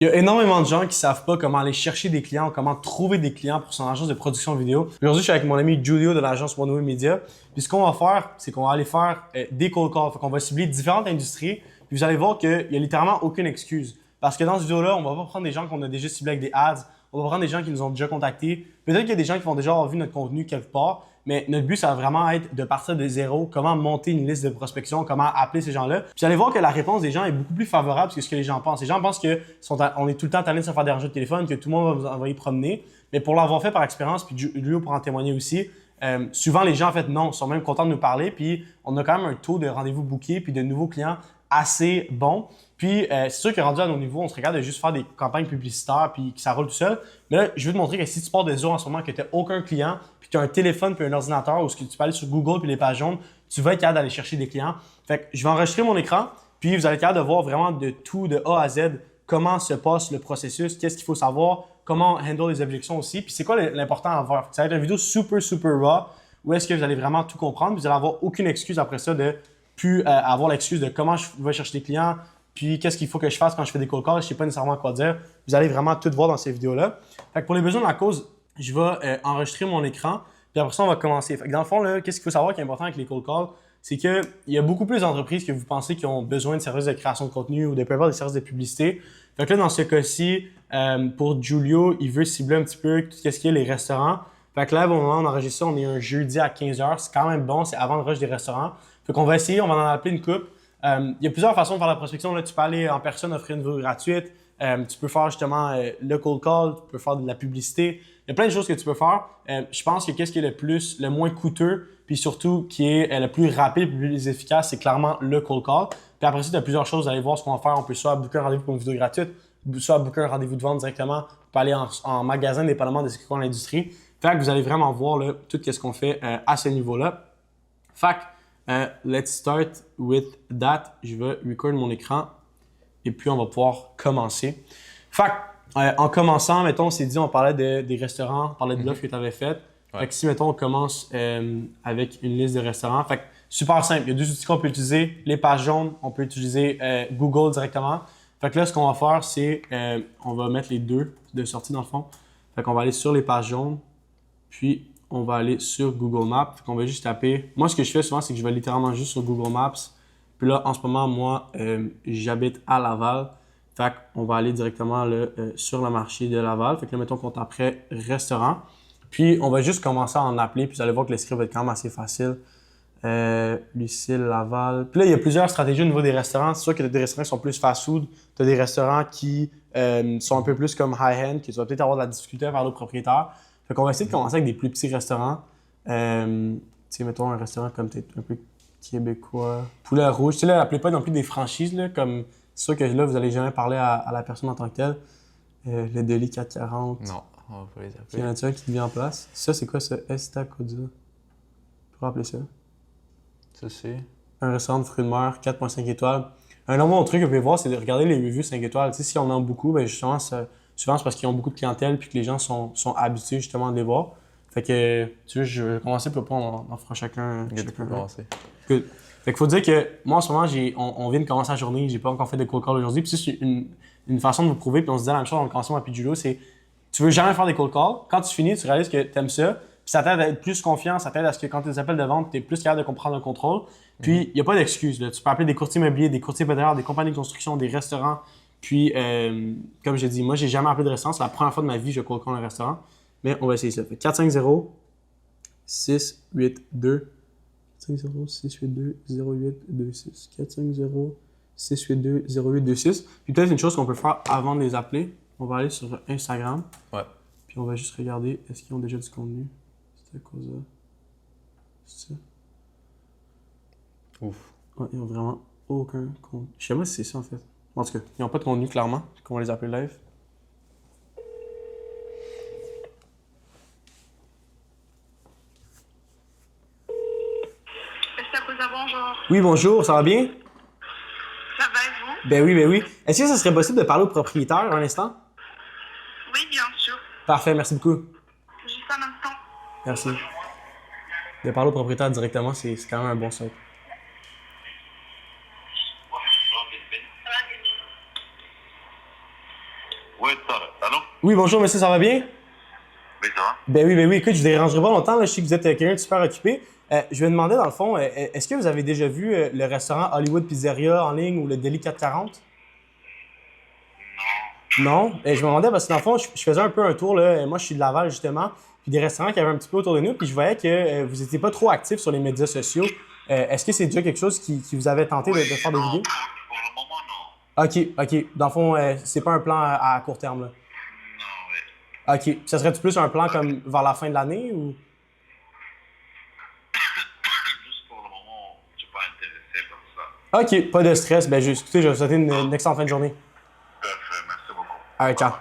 Il y a énormément de gens qui savent pas comment aller chercher des clients ou comment trouver des clients pour son agence de production vidéo. Aujourd'hui, je suis avec mon ami Julio de l'agence OneWay Media. Puis ce qu'on va faire, c'est qu'on va aller faire des cold calls. Fait qu'on va cibler différentes industries. Puis vous allez voir qu'il y a littéralement aucune excuse. Parce que dans cette vidéo-là, on va pas prendre des gens qu'on a déjà ciblés avec des ads. On va prendre des gens qui nous ont déjà contactés. Peut-être qu'il y a des gens qui vont déjà avoir vu notre contenu quelque part. Mais notre but, ça va vraiment être de partir de zéro, comment monter une liste de prospection, comment appeler ces gens-là. Puis vous allez voir que la réponse des gens est beaucoup plus favorable que ce que les gens pensent. Les gens pensent que on est tout le temps tanné de se faire déranger au téléphone, que tout le monde va vous envoyer promener. Mais pour l'avoir fait par expérience, puis Julio pour en témoigner aussi, souvent les gens en fait non, sont même contents de nous parler. Puis on a quand même un taux de rendez-vous bookés puis de nouveaux clients assez bon. Puis, c'est sûr que rendu à nos niveaux, on se regarde de juste faire des campagnes publicitaires puis que ça roule tout seul. Mais là, je veux te montrer que si tu pars de zéro en ce moment, que tu n'as aucun client, puis que tu as un téléphone puis un ordinateur ou que tu peux aller sur Google puis les pages jaunes, tu vas être capable d'aller chercher des clients. Fait que je vais enregistrer mon écran, puis vous allez être capable de voir vraiment de tout, de A à Z, comment se passe le processus, qu'est-ce qu'il faut savoir, comment handle les objections aussi, puis c'est quoi l'important à voir. Ça va être une vidéo super raw où est-ce que vous allez vraiment tout comprendre, puis vous allez avoir aucune excuse après ça de plus avoir l'excuse de comment je vais chercher des clients, puis qu'est-ce qu'il faut que je fasse quand je fais des cold calls, je ne sais pas nécessairement quoi dire. Vous allez vraiment tout voir dans ces vidéos-là. Fait que pour les besoins de la cause, je vais enregistrer mon écran, puis après ça, on va commencer. Fait que dans le fond, là, qu'est-ce qu'il faut savoir qui est important avec les cold calls, c'est qu'il y a beaucoup plus d'entreprises que vous pensez qui ont besoin de services de création de contenu ou de peu importe des services de publicité. Fait que là, dans ce cas-ci, pour Julio, il veut cibler un petit peu tout ce qui est les restaurants. Fait que là, au moment où on enregistre ça, on est un jeudi à 15h. C'est quand même bon, c'est avant le rush des restaurants. Fait qu'on va essayer, on va en appeler une coupe. Il y a plusieurs façons de faire la prospection. Là, tu peux aller en personne, offrir une vidéo gratuite. Tu peux faire justement le cold call, tu peux faire de la publicité. Il y a plein de choses que tu peux faire. Je pense que qu'est-ce qui est le moins coûteux, puis surtout qui est le plus rapide, le plus efficace, c'est clairement le cold call. Puis après ça, tu as plusieurs choses. Vous allez voir ce qu'on va faire. On peut soit booker un rendez-vous pour une vidéo gratuite, soit booker un rendez-vous de vente directement. On peut aller en magasin, dépendamment de ce qu'on a l'industrie. Fait que vous allez vraiment voir là, tout ce qu'on fait à ce niveau-là. Fait que, let's start with that. Je vais record mon écran et puis on va pouvoir commencer. Fait que, en commençant, mettons, on s'est dit, on parlait des restaurants, on parlait de l'offre que tu avais faite. Ouais. Fait que si, mettons, on commence avec une liste de restaurants. Fait que, super simple. Il y a deux outils qu'on peut utiliser. Les pages jaunes, on peut utiliser Google directement. Fait que là, ce qu'on va faire, c'est on va mettre les deux de sortie dans le fond. Fait qu'on va aller sur les pages jaunes. Puis, on va aller sur Google Maps. Fait qu'on va juste taper. Moi, ce que je fais souvent, c'est que je vais littéralement juste sur Google Maps. Puis là, en ce moment, moi, j'habite à Laval. Fait qu'on va aller directement là, sur le marché de Laval. Fait que là, mettons qu'on taperait restaurant. Puis, on va juste commencer à en appeler. Puis, vous allez voir que le script va être quand même assez facile. Lucille, Laval. Puis là, il y a plusieurs stratégies au niveau des restaurants. C'est sûr que tu as des restaurants qui sont plus fast-food. Tu as des restaurants qui sont un peu plus comme high-end, que tu vas peut-être avoir de la difficulté à parler au propriétaire. Fait qu'on va essayer de commencer avec des plus petits restaurants. Tu sais, mettons un restaurant comme peut-être un peu québécois. Poulet rouge. Tu sais, là, appelez pas non plus des franchises, là, comme c'est sûr que là, vous n'allez jamais parler à la personne en tant que telle. Le Deli 440. Non, on va pas les Il y en appeler. a un qui te vient en place. Ça, c'est quoi ça? Estacodia. Pour rappeler ça. Ça, c'est. Un restaurant de fruits de mer, 4,5 étoiles. Un autre bon truc que vous pouvez voir, c'est de regarder les reviews 5 étoiles. Tu sais, si on en a beaucoup, ben justement, souvent c'est parce qu'ils ont beaucoup de clientèle puis que les gens sont habitués justement à les voir. Fait que, tu veux, je vais commencer, puis après on en fera chacun. Tu peux commencer. Good. Fait qu'il faut dire que moi, en ce moment, on vient de commencer la journée, j'ai pas encore fait de cold call aujourd'hui. Puis c'est une façon de vous prouver, puis on se disait la même chose en commençant à Julio, c'est tu veux jamais faire des cold calls. Quand tu finis, tu réalises que tu aimes ça, puis ça t'aide à être plus confiant, ça t'aide à ce que quand tu as des appels de vente, tu es plus capable de comprendre le contrôle. Puis il n'y a pas d'excuse. Tu peux appeler des courtiers immobiliers, des courtiers pétroliers, des compagnies de construction, des restaurants. Puis, comme j'ai dit, moi, j'ai jamais appelé de restaurant. C'est la première fois de ma vie que je cold call un restaurant. Mais on va essayer ça. Fait 450 682 450 682 0826 450 682 0826. Puis peut-être une chose qu'on peut faire avant de les appeler, on va aller sur Instagram. Ouais. Puis on va juste regarder est-ce qu'ils ont déjà du contenu. C'est à cause de ça. Ouf. Ouais, ils ont vraiment aucun contenu. Je sais pas si c'est ça en fait. En tout cas, ils n'ont pas de contenu clairement. On va les appeler live. Bonjour. Oui, bonjour, ça va bien? Ça va et vous? Ben oui. Est-ce que ça serait possible de parler au propriétaire un instant? Oui, bien sûr. Parfait, merci beaucoup. Juste un instant. Merci. De parler au propriétaire directement, c'est quand même un bon site. Oui, ça va. Allô? Oui, bonjour, monsieur, ça va bien? Oui, ça va. Ben oui. Écoute, je vous dérangerai pas longtemps. Là. Je sais que vous êtes quelqu'un de super occupé. Je vais demander, dans le fond, est-ce que vous avez déjà vu le restaurant Hollywood Pizzeria en ligne ou le Deli 440? Non. Je me demandais parce que dans le fond, je faisais un peu un tour. Là. Moi, je suis de Laval, justement. Puis des restaurants qui avaient un petit peu autour de nous. Puis je voyais que vous n'étiez pas trop actifs sur les médias sociaux. Est-ce que c'est déjà quelque chose qui vous avait tenté de faire des non, vidéos? pour le moment, non. OK. Dans le fond, c'est pas un plan à court terme. Là. Non, oui. OK. Ça serait-tu plus un plan comme vers la fin de l'année ou? Juste pour le moment, je suis pas intéressé par ça. OK, pas de stress. Ben, écoutez, je vais vous souhaiter une excellente fin de journée. Parfait, merci beaucoup. Alright, ciao.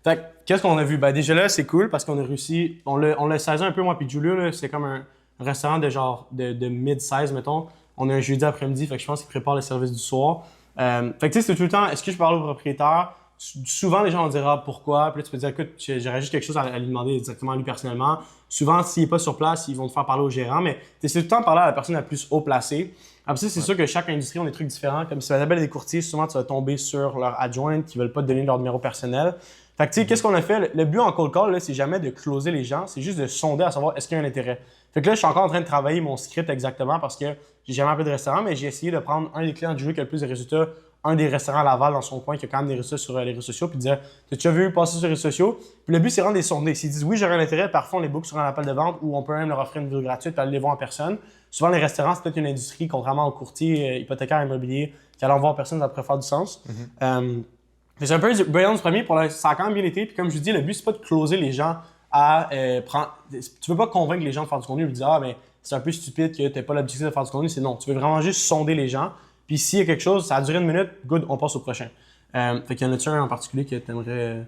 Fait que, qu'est-ce qu'on a vu? Ben, déjà là, c'est cool parce qu'on a réussi. On l'a saisi un peu, moi puis Julio, là. C'est comme un restaurant de genre de mid-size, mettons. On a un jeudi après-midi, fait que je pense qu'ils préparent le service du soir. Fait que, tu sais, c'est tout le temps, est-ce que je parle au propriétaire? Souvent, les gens vont dire, ah, pourquoi? Puis là, tu peux dire, écoute, j'aurais juste quelque chose à lui demander directement à lui personnellement. Souvent, s'il n'est pas sur place, ils vont te faire parler au gérant, mais tu essaies tout le temps de parler à la personne la plus haut placée. Après ça, c'est sûr que chaque industrie a des trucs différents. Comme si tu appelles des courtiers, souvent, tu vas tomber sur leur adjointe qui ne veulent pas te donner leur numéro personnel. Fait que, tu sais, qu'est-ce qu'on a fait? Le but en cold call, là, c'est jamais de closer les gens, c'est juste de sonder à savoir est-ce qu'il y a un intérêt. Fait que là, je suis encore en train de travailler mon script exactement parce que j'ai jamais appelé de restaurant, mais j'ai essayé de prendre un des clients du jeu qui a le plus de résultats, un des restaurants à Laval dans son coin qui a quand même des résultats sur les réseaux sociaux, puis dire t'as déjà vu passer sur les réseaux sociaux? Puis le but, c'est vraiment de les sonder. S'ils disent oui, j'aurais un intérêt, parfois on les book sur un appel de vente ou on peut même leur offrir une vidéo gratuite puis aller les voir en personne. Souvent, les restaurants, c'est peut-être une industrie, contrairement aux courtiers hypothécaires immobiliers, qui allent voir en personne, ça pourrait faire du sens. C'est un peu brillant du premier, ça a quand même bien été. Puis comme je vous dis, le but, c'est pas de closer les gens à prendre. Tu veux pas convaincre les gens de faire du contenu et de dire ah, mais c'est un peu stupide que t'aies pas l'objectif de faire du contenu. C'est non. Tu veux vraiment juste sonder les gens. Puis s'il y a quelque chose, ça a duré 1 minute, good, on passe au prochain. Fait qu'il y en a-tu un en particulier que t'aimerais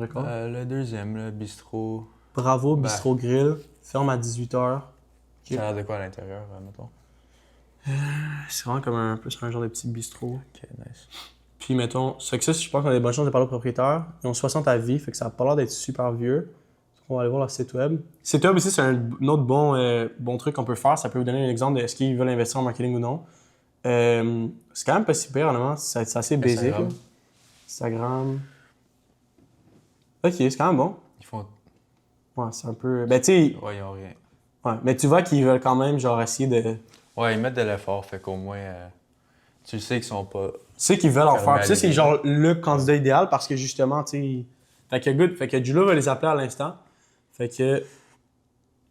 quoi? Le deuxième, le bistrot. Bravo, Bistro Grill. Ferme à 18h. Ça a l'air de quoi à l'intérieur, mettons? C'est vraiment comme plus un genre de petit bistrot. Ok, nice. Puis mettons, c'est que ça, je pense qu'on a des bonnes chances de parler au propriétaire. Ils ont 60 à vie, fait que ça n'a pas l'air d'être super vieux. On va aller voir leur site web. Site web aussi, c'est un autre bon truc qu'on peut faire. Ça peut vous donner un exemple de est-ce qu'ils veulent investir en marketing ou non. C'est quand même pas si pire, honnêtement. C'est assez basic. Instagram. Instagram. Ok, c'est quand même bon. Ils font. Ouais, c'est un peu. Ben, tu sais. Ouais, ils ont rien. Ouais, mais tu vois qu'ils veulent quand même, genre, essayer de. Ouais, ils mettent de l'effort, fait qu'au moins. Tu sais qu'ils sont pas. Tu sais qu'ils veulent en faire. Puis ça, c'est aller. genre le candidat idéal parce que justement, tu sais. Fait que good. Fait que Julo va les appeler à l'instant. Fait que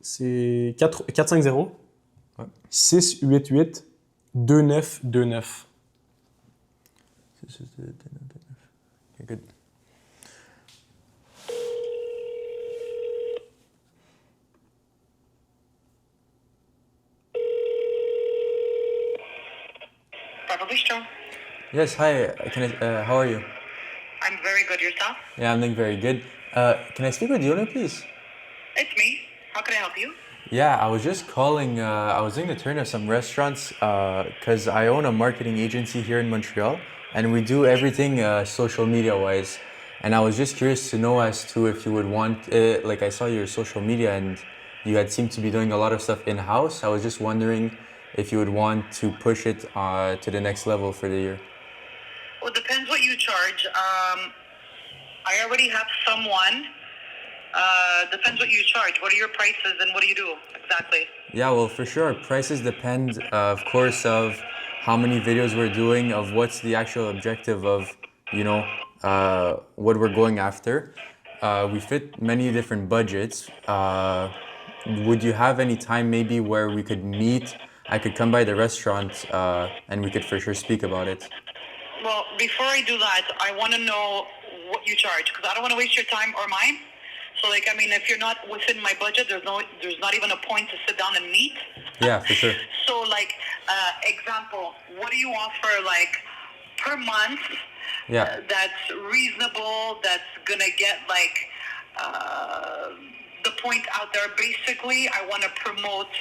c'est 450 Ouais. 688 2929. Ok, good. Papa Bistro. Yes, hi. How are you? I'm very good. Yourself? Yeah, I'm doing very good. Can I speak with Yola, please? It's me. How can I help you? Yeah, I was just calling. I was doing the turn of some restaurants because I own a marketing agency here in Montreal, and we do everything social media wise. And I was just curious to know as to if you would want, like I saw your social media and you had seemed to be doing a lot of stuff in house. I was just wondering if you would want to push it to the next level for the year. Well, it depends what you charge. I already have someone. Depends what you charge. What are your prices and what do you do exactly? Yeah, well, for sure. Prices depend, of course, of how many videos we're doing, of what's the actual objective of, what we're going after. We fit many different budgets. Would you have any time maybe where we could meet? I could come by the restaurant and we could for sure speak about it. Well, before I do that, I want to know what you charge because I don't want to waste your time or mine. So, if you're not within my budget, there's not even a point to sit down and meet. Yeah, for sure. So, example, what do you offer, per month? Yeah. That's reasonable. That's gonna get the point out there. Basically, I want to promote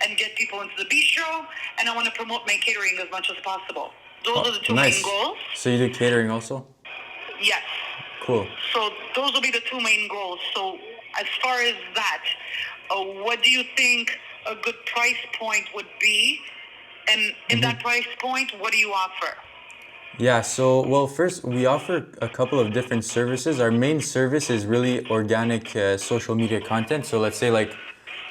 and get people into the bistro, and I want to promote my catering as much as possible. Those are the two Nice. main goals. So you do catering also? Yes. Cool. So those will be the two main goals. So as far as that, what do you think a good price point would be? And in that price point, what do you offer? Yeah, so well, first we offer a couple of different services. Our main service is really organic social media content. So let's say like,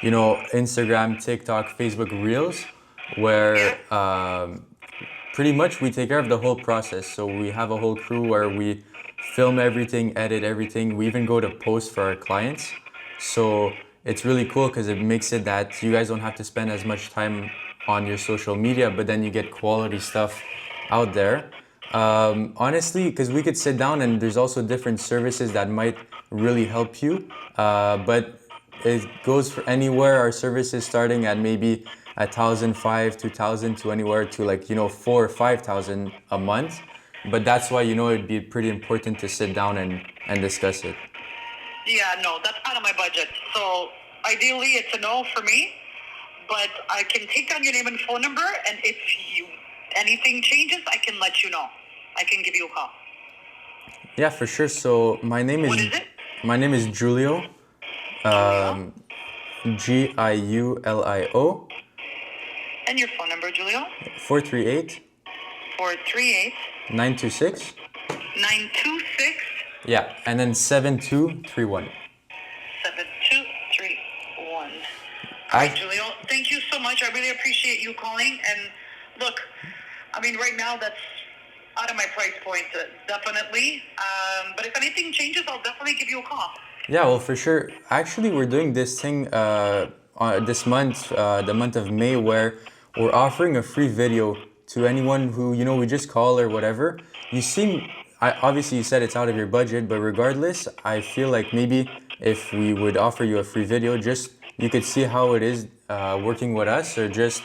Instagram, TikTok, Facebook Reels, Yeah. where pretty much we take care of the whole process. So we have a whole crew where we film everything, edit everything. We even go to post for our clients. So it's really cool because it makes it that you guys don't have to spend as much time on your social media, but then you get quality stuff out there. Honestly, because we could sit down and there's also different services that might really help you, but it goes for anywhere. Our services starting at maybe 1,500, 2,000 to anywhere to like 4 or 5,000 a month. But that's why it'd be pretty important to sit down and discuss it. Yeah, no, that's out of my budget. So ideally, it's a no for me. But I can take down your name and phone number, and if anything changes, I can let you know. I can give you a call. Yeah, for sure. So What is it? my name is Julio, Julio. Giulio, And your phone number, Julio? 438 438 926. 926 Yeah, and then 7231. 7231. I Julio, thank you so much. I really appreciate you calling. And look, I mean, right now that's out of my price point, definitely. But if anything changes, I'll definitely give you a call. Yeah, well, for sure. Actually, we're doing this thing this month, the month of May, where we're offering a free video to anyone who, we just call or whatever. Obviously you said it's out of your budget, but regardless, I feel like maybe if we would offer you a free video, just you could see how it is working with us, or just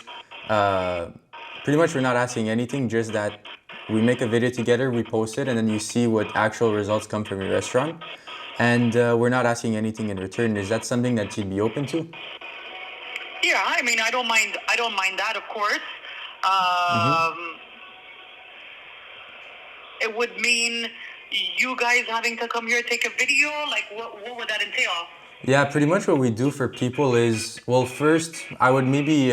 pretty much we're not asking anything, just that we make a video together, we post it, and then you see what actual results come from your restaurant. And we're not asking anything in return. Is that something that you'd be open to? Yeah, I mean, I don't mind. I don't mind that, of course. It would mean you guys having to come here take a video. Like, what would that entail? Yeah, pretty much what we do for people is, well, first, I would maybe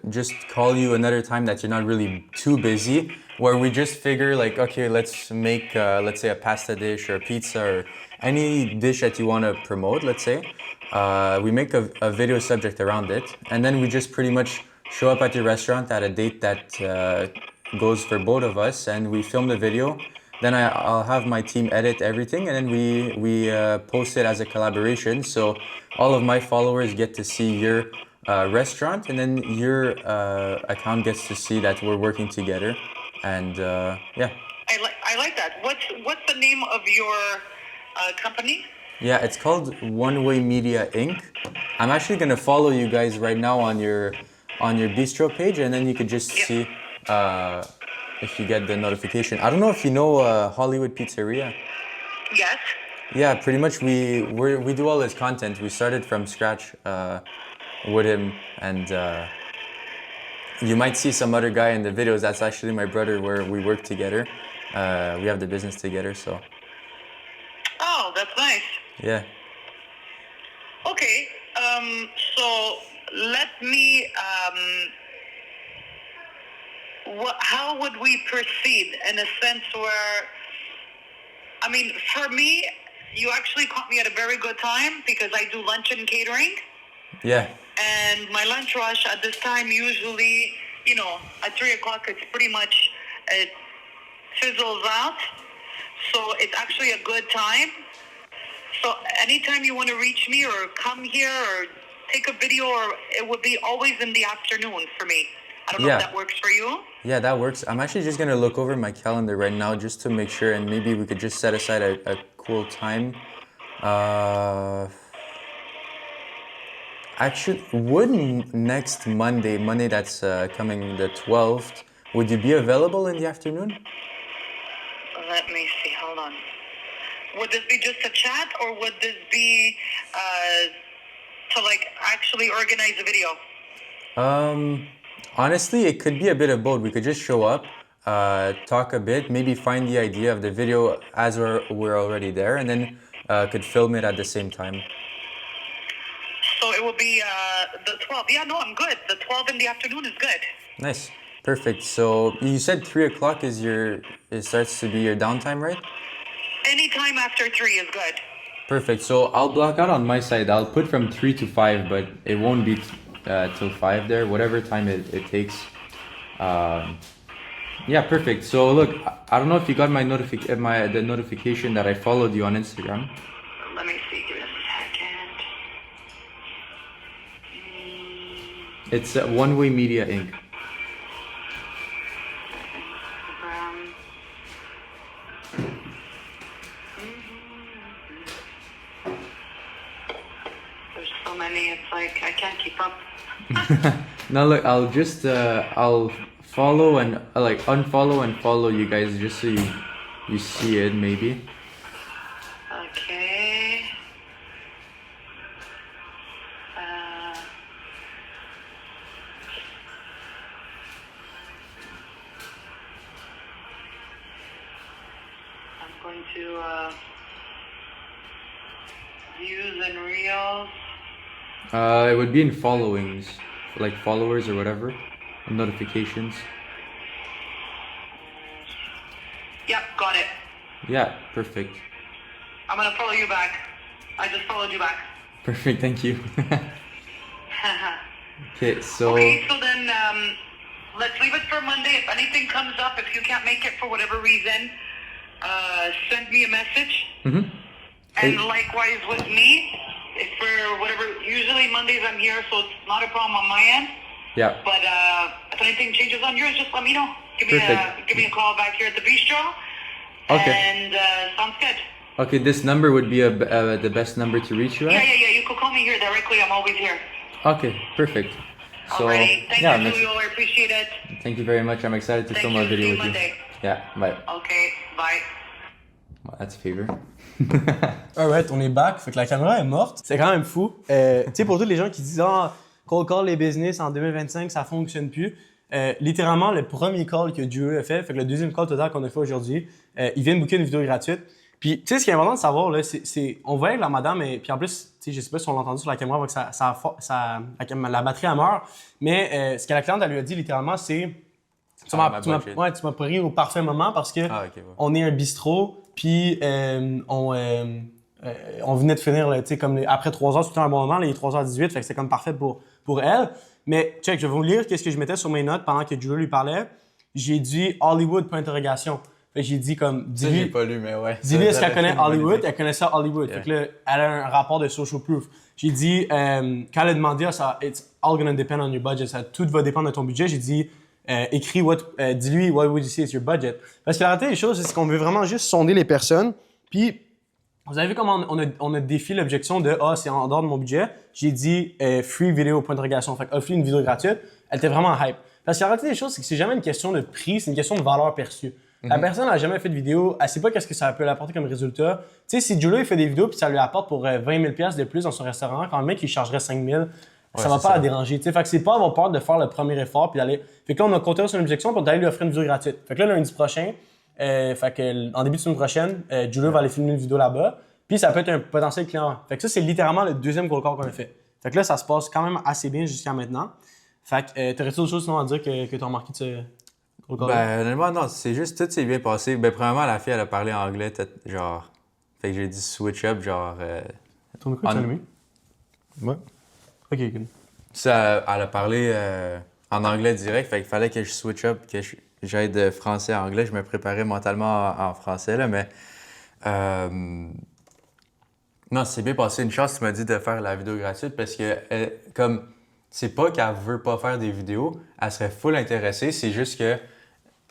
just call you another time that you're not really too busy, where we just figure like, okay, let's make, let's say a pasta dish or a pizza or any dish that you want to promote, let's say. We make a video subject around it, and then we just pretty much show up at your restaurant at a date that goes for both of us, and we film the video. Then I'll have my team edit everything, and then we post it as a collaboration. So all of my followers get to see your restaurant, and then your account gets to see that we're working together. And yeah. I like that. What's the name of your company? Yeah, it's called One Way Media Inc. I'm actually gonna follow you guys right now on your bistro page, and then you could just see if you get the notification. I don't know if you know Hollywood Pizzeria. Yes. Yeah, pretty much we do all his content. We started from scratch with him, and you might see some other guy in the videos. That's actually my brother, where we work together. We have the business together, so. Oh, that's nice. Yeah. Okay. So let me. How would we proceed in a sense where? I mean, for me, you actually caught me at a very good time because I do lunch and catering. Yeah. And my lunch rush at this time usually, at 3 o'clock, it's pretty much, it fizzles out. So it's actually a good time. So anytime you want to reach me or come here or take a video, or it would be always in the afternoon for me. I don't know if that works for you. Yeah, that works. I'm actually just gonna look over my calendar right now just to make sure, and maybe we could just set aside a cool time. Actually, would next Monday that's coming the 12th, would you be available in the afternoon? Let me see. Hold on. Would this be just a chat, or would this be to actually organize a video? Honestly, it could be a bit of both. We could just show up, talk a bit, maybe find the idea of the video as we're already there, and then could film it at the same time. So it will be the 12th. Yeah, no, I'm good. The 12 in the afternoon is good. Nice. Perfect. So you said 3 o'clock is it starts to be your downtime, right? Anytime after 3 is good. Perfect. So I'll block out on my side. I'll put from 3 to 5, but it won't be till 5 there, whatever time it takes. Yeah, perfect. So look, I don't know if you got my the notification that I followed you on Instagram. Let me see. Give me a second. It's One Way Media Inc. Instagram. There's so many. It's like I can't keep up. Now look, I'll just I'll follow and like unfollow and follow you guys just so you see it maybe. Okay. I'm going to views and reels. It would be in followings, like followers or whatever, and notifications. Yep, got it. Yeah, perfect. I'm gonna follow you back. I just followed you back. Perfect, thank you. Okay, so Okay, so then let's leave it for Monday. If anything comes up, if you can't make it for whatever reason, send me a message. Mhm. And Hey. likewise with me, if for whatever, usually Mondays I'm here, so it's not a problem on my end. yeah, But if anything changes on yours, just let me know. Give Perfect. me a call back here at the bistro. Okay. And sounds good. okay, this number would be the best number to reach you Yeah, at? yeah, yeah. You could call me here directly. I'm always here. Okay, perfect. So Alrighty. Thank yeah, you, Julio. I appreciate it. thank you very much. I'm excited to Thank film you. our video See you with you. Monday. Yeah, bye. Okay. Bye. Well, that's a favor. Alright, on est back. Fait que la caméra est morte. C'est quand même fou. Tu sais, pour tous les gens qui disent ah, cold call les business en 2025, ça fonctionne plus. Littéralement, le premier call que Joe a fait que le deuxième call total qu'on a fait aujourd'hui, il vient de booker une vidéo gratuite. Puis, tu sais, ce qui est important de savoir, là, on voyait que la madame, puis en plus, tu sais, je sais pas si on l'a entendu sur la caméra, avec la batterie, elle meurt. Mais ce que la cliente, elle lui a dit littéralement, c'est tu m'as pris au parfait moment parce que Ah, ok, ouais. on est un bistrot, puis on venait de finir, tu sais, comme après 3 heures, c'est tout le temps un bon moment, là, il est 3h18, fait que c'est comme parfait pour elle. Mais, check, je vais vous lire qu'est-ce que je mettais sur mes notes pendant que Julie lui parlait. J'ai dit Hollywood, point d'interrogation. Fait que j'ai dit comme, Ça, j'ai pas lu, mais ouais. dis-lui est-ce Ça, qu'elle connaît ça fait une bonne Hollywood, idée. elle connaissait Hollywood. Yeah. Fait que là, elle a un rapport de social proof. J'ai dit, quand elle a demandé, it's all gonna depend on your budget, tout va dépendre de ton budget. J'ai dit, écris, dis-lui, what would you say is your budget? Parce que la réalité des choses, c'est qu'on veut vraiment juste sonder les personnes. Puis, vous avez vu comment on a défié l'objection de c'est en dehors de mon budget. J'ai dit free vidéo, point d'interrogation. Fait offrir une vidéo gratuite. Elle était vraiment hype. Parce que la réalité des choses, c'est que c'est jamais une question de prix, c'est une question de valeur perçue. La personne n'a jamais fait de vidéo, elle sait pas qu'est-ce que ça peut lui apporter comme résultat. Tu sais, si Julia il fait des vidéos puis ça lui apporte pour 20 000 $ de plus dans son restaurant, quand le mec il chargerait 5 000, ça va c'est pas ça. la déranger. Tu sais, fait que c'est pas avoir peur de faire le premier effort puis d'aller. Fait que là, on a compté sur une objection pour d'aller lui offrir une vidéo gratuite. Fait que là, lundi prochain, fait que en début de semaine prochaine, Julia va aller filmer une vidéo là-bas. Puis ça peut être un potentiel client. Fait que ça, c'est littéralement le deuxième cold call qu'on a fait. Fait que là, ça se passe quand même assez bien jusqu'à maintenant. Fait que t'aurais-tu d'autres choses sinon à dire que t'as remarqué de ce cold call? Ben, honnêtement, non, c'est juste, tout s'est bien passé. Ben, premièrement, la fille, elle a parlé anglais, genre. Fait que j'ai dit switch up, genre. Ton micro, tu l'as allumé? Ouais. Ok, good. Ça, elle a parlé en anglais direct, fait qu'il fallait que je switch up, que j'aille de français à anglais. Je me préparais mentalement en français, là, mais. Non, c'est bien passé. Une chance, tu m'as dit de faire la vidéo gratuite parce que, comme, c'est pas qu'elle veut pas faire des vidéos, elle serait full intéressée. C'est juste que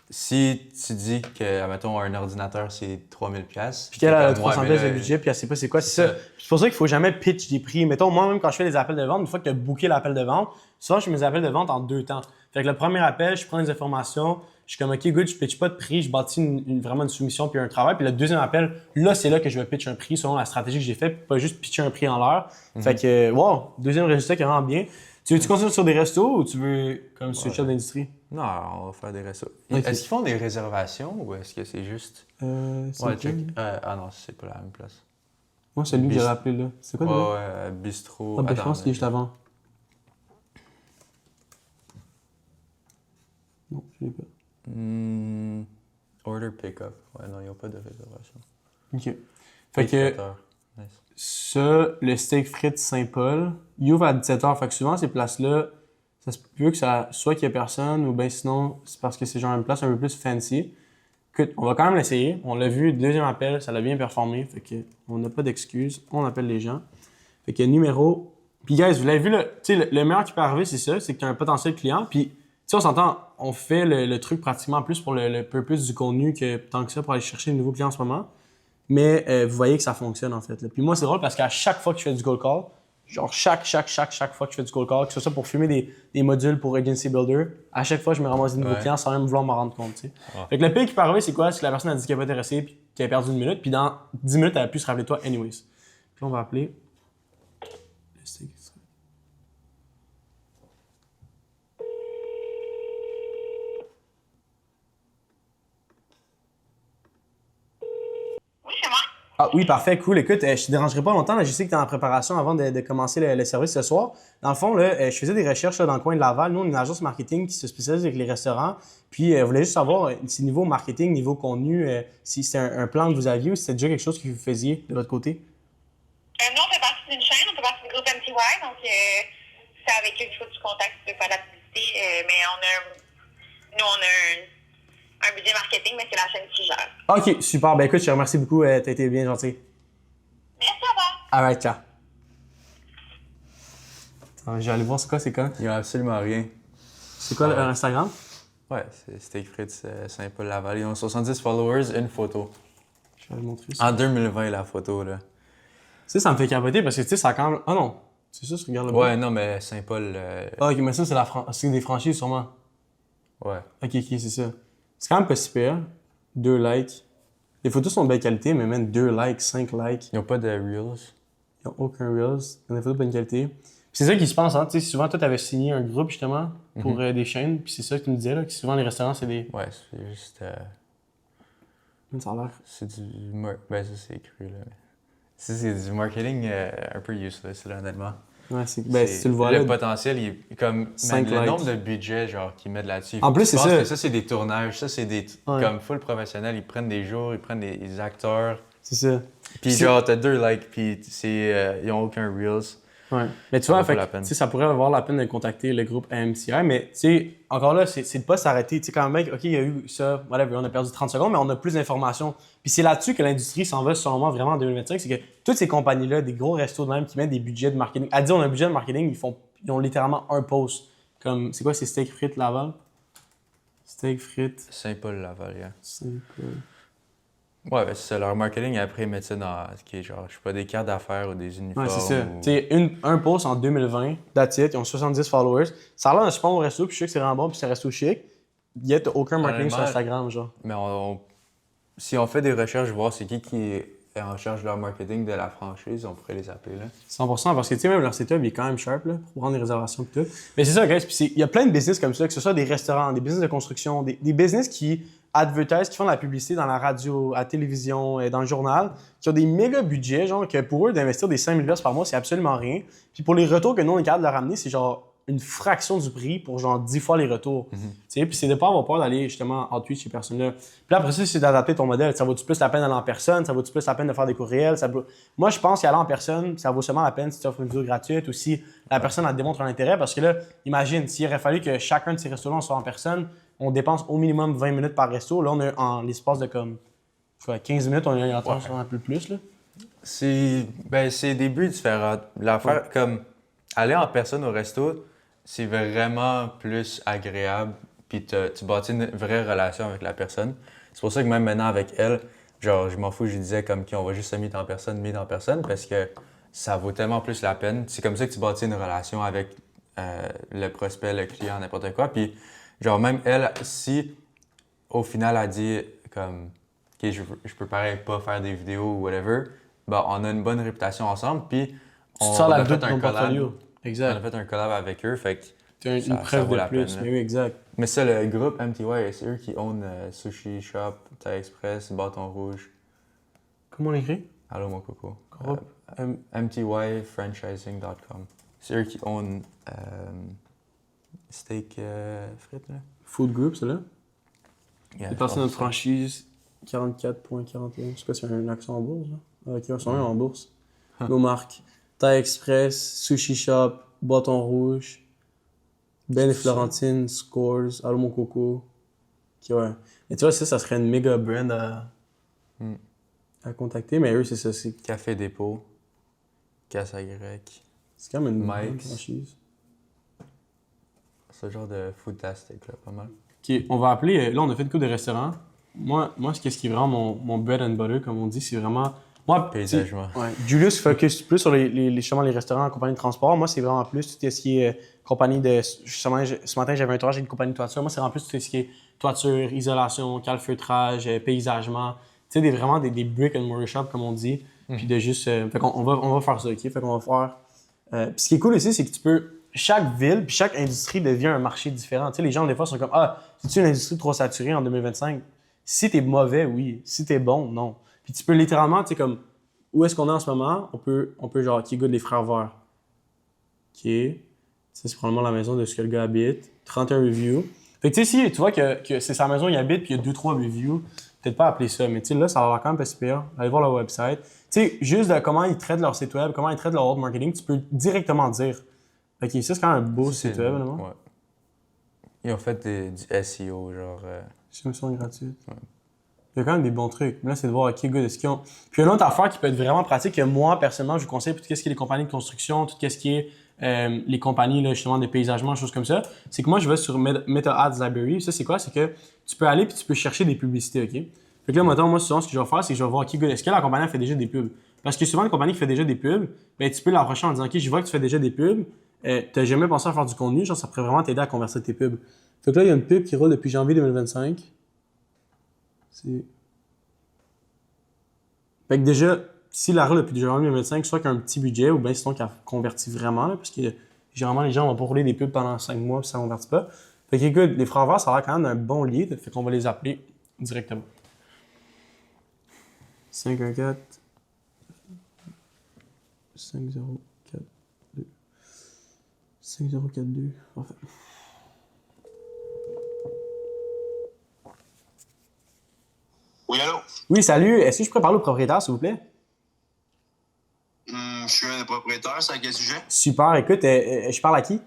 si tu dis que, admettons, un ordinateur, c'est 3000$. Puis qu'elle a le comme, ouais, 300 mais pièces de là, budget, puis elle sait pas c'est quoi. C'est c'est ça. ça. C'est pour ça qu'il faut jamais pitch des prix. Mettons, moi-même, quand je fais des appels de vente, une fois que tu as booké l'appel de vente, souvent, je fais mes appels de vente en 2 temps. Fait que le premier appel, je prends les informations, je suis comme, OK, good, je pitch pas de prix, je bâtis vraiment une soumission puis un travail. Puis le deuxième appel, là, c'est là que je vais pitch un prix selon la stratégie que j'ai fait, puis pas juste pitcher un prix en l'heure. Fait que, wow, deuxième résultat qui est vraiment bien. Tu veux-tu continuer sur des restos ou tu veux comme switch up d'industrie? Non, on va faire des restos. Ok. Est-ce qu'ils font des réservations ou est-ce que c'est juste. C'est Ouais, lequel? check. Ah non, c'est pas la même place. Moi, c'est lui que j'ai rappelé là. C'est quoi, Ouais, déjà? ouais, bistrot. Ah, ben, je Attends, pense qu'il est juste avant. Non, je l'ai pas. Order pick-up. Ouais, non, ils n'ont pas de réservation. OK. Fait que Éducateur. Nice. ça, le steak frites Saint-Paul, il ouvre à 17h. Fait que souvent, ces places-là, ça se peut que ça soit qu'il y ait personne ou bien sinon, c'est parce que c'est genre une place un peu plus fancy. Écoute, on va quand même l'essayer. On l'a vu, deuxième appel, ça l'a bien performé. Fait que on n'a pas d'excuses. On appelle les gens. Fait que numéro. Puis, guys, vous l'avez vu, tu sais, le meilleur qui peut arriver, c'est ça, c'est que tu as un potentiel client. Puis, tu sais, on s'entend, on fait le truc pratiquement plus pour le purpose du contenu que tant que ça pour aller chercher de nouveaux clients en ce moment. Mais vous voyez que ça fonctionne, en fait. Là. Puis moi, c'est drôle parce qu'à chaque fois que je fais du cold call, genre chaque fois que je fais du cold call, que ce soit pour filmer des modules pour Agency Builder, à chaque fois, je me ramasse des nouveaux clients sans même vouloir m'en rendre compte, tu sais. Fait que le pire qui peut arriver, c'est quoi? C'est que la personne a dit qu'elle n'est pas intéressée puis qu'elle a perdu 1 minute, puis dans 10 minutes, elle a pu se rappeler de toi anyways. Puis on va appeler le steak. Oui, c'est moi. Ah oui, parfait, cool. Écoute, je te dérangerai pas longtemps. Là. Je sais que tu es en préparation avant de commencer le service ce soir. Dans le fond, là, je faisais des recherches là, dans le coin de Laval. Nous, on est une agence marketing qui se spécialise avec les restaurants. Puis, je voulais juste savoir si niveau marketing, niveau contenu, si c'était un plan que vous aviez ou si c'était déjà quelque chose que vous faisiez de votre côté. Nous, on fait partie d'une chaîne, on fait partie du groupe MTY, donc c'est avec eux qu'il faut que tu contactes si tu veux faire la publicité. Mais nous, on a un budget marketing, mais c'est la chaîne qui gère. OK, super. Ben écoute, je te remercie beaucoup. Tu as été bien gentil. Merci, au revoir. All right, ciao. Attends, je vais aller voir c'est quoi. Ils n'ont absolument rien. C'est quoi leur Instagram? Ouais, c'est Steak Frites Saint-Paul-Laval. Ils ont 70 followers, une photo. Je vais le montrer ça. En 2020, la photo, là. Tu sais, ça me fait capoter parce que tu sais, ça a quand même. Ah non, c'est ça, je regarde le Ouais, non, mais Saint-Paul. Ah, ok, mais ça, c'est des franchises sûrement. Ouais. Ok, c'est ça. C'est quand même pas si pire. 2 likes. Les photos sont de belle qualité, mais même 2 likes, 5 likes. Ils n'ont pas de Reels. Ils n'ont aucun Reels. Ils ont des photos de bonne qualité. Puis c'est ça qui se passe, hein. Tu sais, souvent, toi, tu avais signé un groupe justement pour des chaînes. Puis c'est ça que tu me disais, là, que souvent les restaurants, c'est des. Ouais, c'est juste. Ça a l'air. C'est du. Ben, ça, c'est cru, là. C'est du marketing un peu useless, là, honnêtement. Ouais, ben, si tu le vois là. Le potentiel, il est comme. Cinq Le likes. nombre de budgets, genre, qu'ils mettent là-dessus. En plus, c'est ça. Ça, c'est des tournages. Ça, c'est des. Ouais. Comme full professionnels. Ils prennent des jours, ils prennent des acteurs. C'est ça. Puis, genre, t'as 2 likes, puis ils n'ont aucun Reels. Ouais. Mais tu vois, vaut fait, la peine. tu sais, ça pourrait avoir la peine de contacter le groupe AMCI, mais tu sais, encore là, c'est de pas s'arrêter. Tu sais, quand même, OK, il y a eu ça, whatever, on a perdu 30 secondes, mais on a plus d'informations. Puis c'est là-dessus que l'industrie s'en va, selon moi, vraiment en 2025. C'est que toutes ces compagnies-là, des gros restos de même qui mettent des budgets de marketing, à dire on a un budget de marketing, ils ont littéralement un post. Comme, c'est quoi, c'est Steak Frites Laval? Steak Frites. Saint-Paul-Laval, yeah. Saint-Paul. Ouais, ben, c'est ça. Leur marketing, après, ils mettent ça dans. Genre, je sais pas, des cartes d'affaires ou des uniformes. Ouais, c'est ça. ou- Tu sais, un post en 2020, that's it, ils ont 70 followers. Ça a l'air d'un super bon resto, puis je sais que c'est vraiment bon, puis c'est un resto chic. Yet, t'as aucun marketing sur Honnêtement, Instagram, genre. Mais si on fait des recherches, voir c'est qui est en charge de leur marketing de la franchise, on pourrait les appeler là. 100%, parce que tu sais, même leur setup, il est quand même sharp là, pour prendre des réservations et tout. Mais c'est ça, guys. Puis il y a plein de business comme ça, que ce soit des restaurants, des business de construction, des business qui advertisent, qui font de la publicité dans la radio, à la télévision, dans le journal, qui ont des méga budgets, genre que pour eux, d'investir des 5 000 $ par mois, c'est absolument rien. Puis pour les retours que nous, on est capable de ramener, c'est genre une fraction du prix pour genre 10 fois les retours. Tu sais, puis c'est de pas avoir peur d'aller justement outreach ces personnes-là. Puis là, après ça, c'est d'adapter ton modèle. Ça vaut-tu plus la peine d'aller en personne? Ça vaut-tu plus la peine de faire des courriels? Moi, je pense qu'aller en personne, ça vaut seulement la peine si tu offres une vidéo gratuite ou si la personne elle te démontre un intérêt. Parce que là, imagine, s'il aurait fallu que chacun de ces restos-là soit en personne, on dépense au minimum 20 minutes par resto. Là, on a en l'espace de comme 15 minutes, on est en un peu plus. Là. C'est des buts différents. L'affaire, comme aller en personne au resto, c'est vraiment plus agréable, puis tu bâtis une vraie relation avec la personne. C'est pour ça que même maintenant avec elle, genre, je m'en fous, je disais comme qu'on va juste se meet en personne, parce que ça vaut tellement plus la peine. C'est comme ça que tu bâtis une relation avec le prospect, le client, n'importe quoi. Puis, genre, même elle, si au final elle dit comme, OK, je peux pareil pas faire des vidéos ou whatever, ben, on a une bonne réputation ensemble, puis on sors la a vidéo fait de un ton collab. portfolio. On Exact. a fait un collab avec eux, fait que C'est ça- une ça preuve vaut de la plus. peine, là. Mais oui, exact. Mais ça, le groupe MTY, c'est eux qui own Sushi Shop, Thai Express, Bâton Rouge. Comment on l'écrit? Allô, mon coco. Groupe MTYfranchising.com. C'est eux qui own Steak Frites, là. Food Group, c'est là. Yeah, Les je personnes de pense que c'est- franchise, 44,41. Je sais pas si c'est une action en bourse. Là. Ah, ok, ils sont en bourse. Nos marques. Thai Express, Sushi Shop, Bâton Rouge, Ben et Florentine, Scores, Allô Mon Coco. Ok, ouais. Mais tu vois, ça serait une méga brand à contacter, mais eux, c'est ça. C'est Café Dépôt, Casse à Grec, quand même une bonne Mike's. franchise. ce genre de foodtastic là, pas mal. Ok, on va appeler. Là, on a fait une coupe de restaurants. Moi, qu'est-ce qui est vraiment mon bread and butter, comme on dit, c'est vraiment. Moi, Paysagement. Ouais. Julius focus plus sur justement les restaurants en compagnie de transport. Moi, c'est vraiment plus tout ce qui est compagnie de. Justement, ce matin, j'avais un tournage avec une compagnie de toiture. Moi, c'est vraiment plus tout ce qui est toiture, isolation, calfeutrage, paysagement. Tu sais, vraiment des brick and mortar shop, comme on dit. Puis de juste. Fait qu'on on va faire ça, OK? Fait qu'on va faire. Puis ce qui est cool aussi, c'est que tu peux. Chaque ville puis chaque industrie devient un marché différent. Tu sais, les gens, des fois, sont comme ah, c'est-tu une industrie trop saturée en 2025? Si t'es mauvais, oui. Si t'es bon, non. Puis tu peux littéralement, tu sais, comme où est-ce qu'on est en ce moment, on peut genre, qui goûte les frères verts. OK. Ça, c'est probablement la maison de ce que le gars habite. 31 reviews. Fait que tu sais, si tu vois que c'est sa maison, il habite, puis il y a 2-3 reviews, peut-être pas appeler ça, mais tu sais, là, ça va avoir quand même pas super. Allez voir le website. Tu sais, juste de comment ils traitent leur site web, comment ils traitent leur web marketing, tu peux directement dire. OK, ça, c'est quand même un beau site web, là. Ouais. Ils ont fait du SEO, genre. Soumission gratuite. Ouais. Il y a quand même des bons trucs. Mais là, c'est de voir, OK, good, est-ce qu'ils ont. Puis une autre affaire qui peut être vraiment pratique, que moi, personnellement, je vous conseille pour tout ce qui est les compagnies de construction, tout ce qui est les compagnies, là, justement, de paysagement, choses comme ça, c'est que moi, je vais sur Meta Ads Library. Ça, c'est quoi? C'est que tu peux aller puis tu peux chercher des publicités, OK? Fait que là, maintenant, moi, souvent, ce que je vais faire, c'est que je vais voir, OK, good, est-ce que la compagnie fait déjà des pubs? Parce que souvent, une compagnie qui fait déjà des pubs, ben, tu peux l'approcher en disant, OK, je vois que tu fais déjà des pubs, t'as jamais pensé à faire du contenu, genre, ça pourrait vraiment t'aider à convertir tes pubs. Fait que là, il y a une pub qui roule depuis janvier 2025. C'est. Fait que déjà, si la roule depuis janvier 2025, soit qu'il y a un petit budget ou bien sinon qu'elle convertit vraiment, là, parce que généralement, les gens vont pas rouler des pubs pendant 5 mois puis ça ne convertit pas. Fait que écoute, les frères verts, ça a l'air quand même d'un bon lead, fait qu'on va les appeler directement. 514 5042 5042. Parfait. Oui, allô? Oui, salut. Est-ce que je pourrais parler au propriétaire, s'il vous plaît? Je suis un des propriétaires, c'est à quel sujet? Super. Écoute, je parle à qui?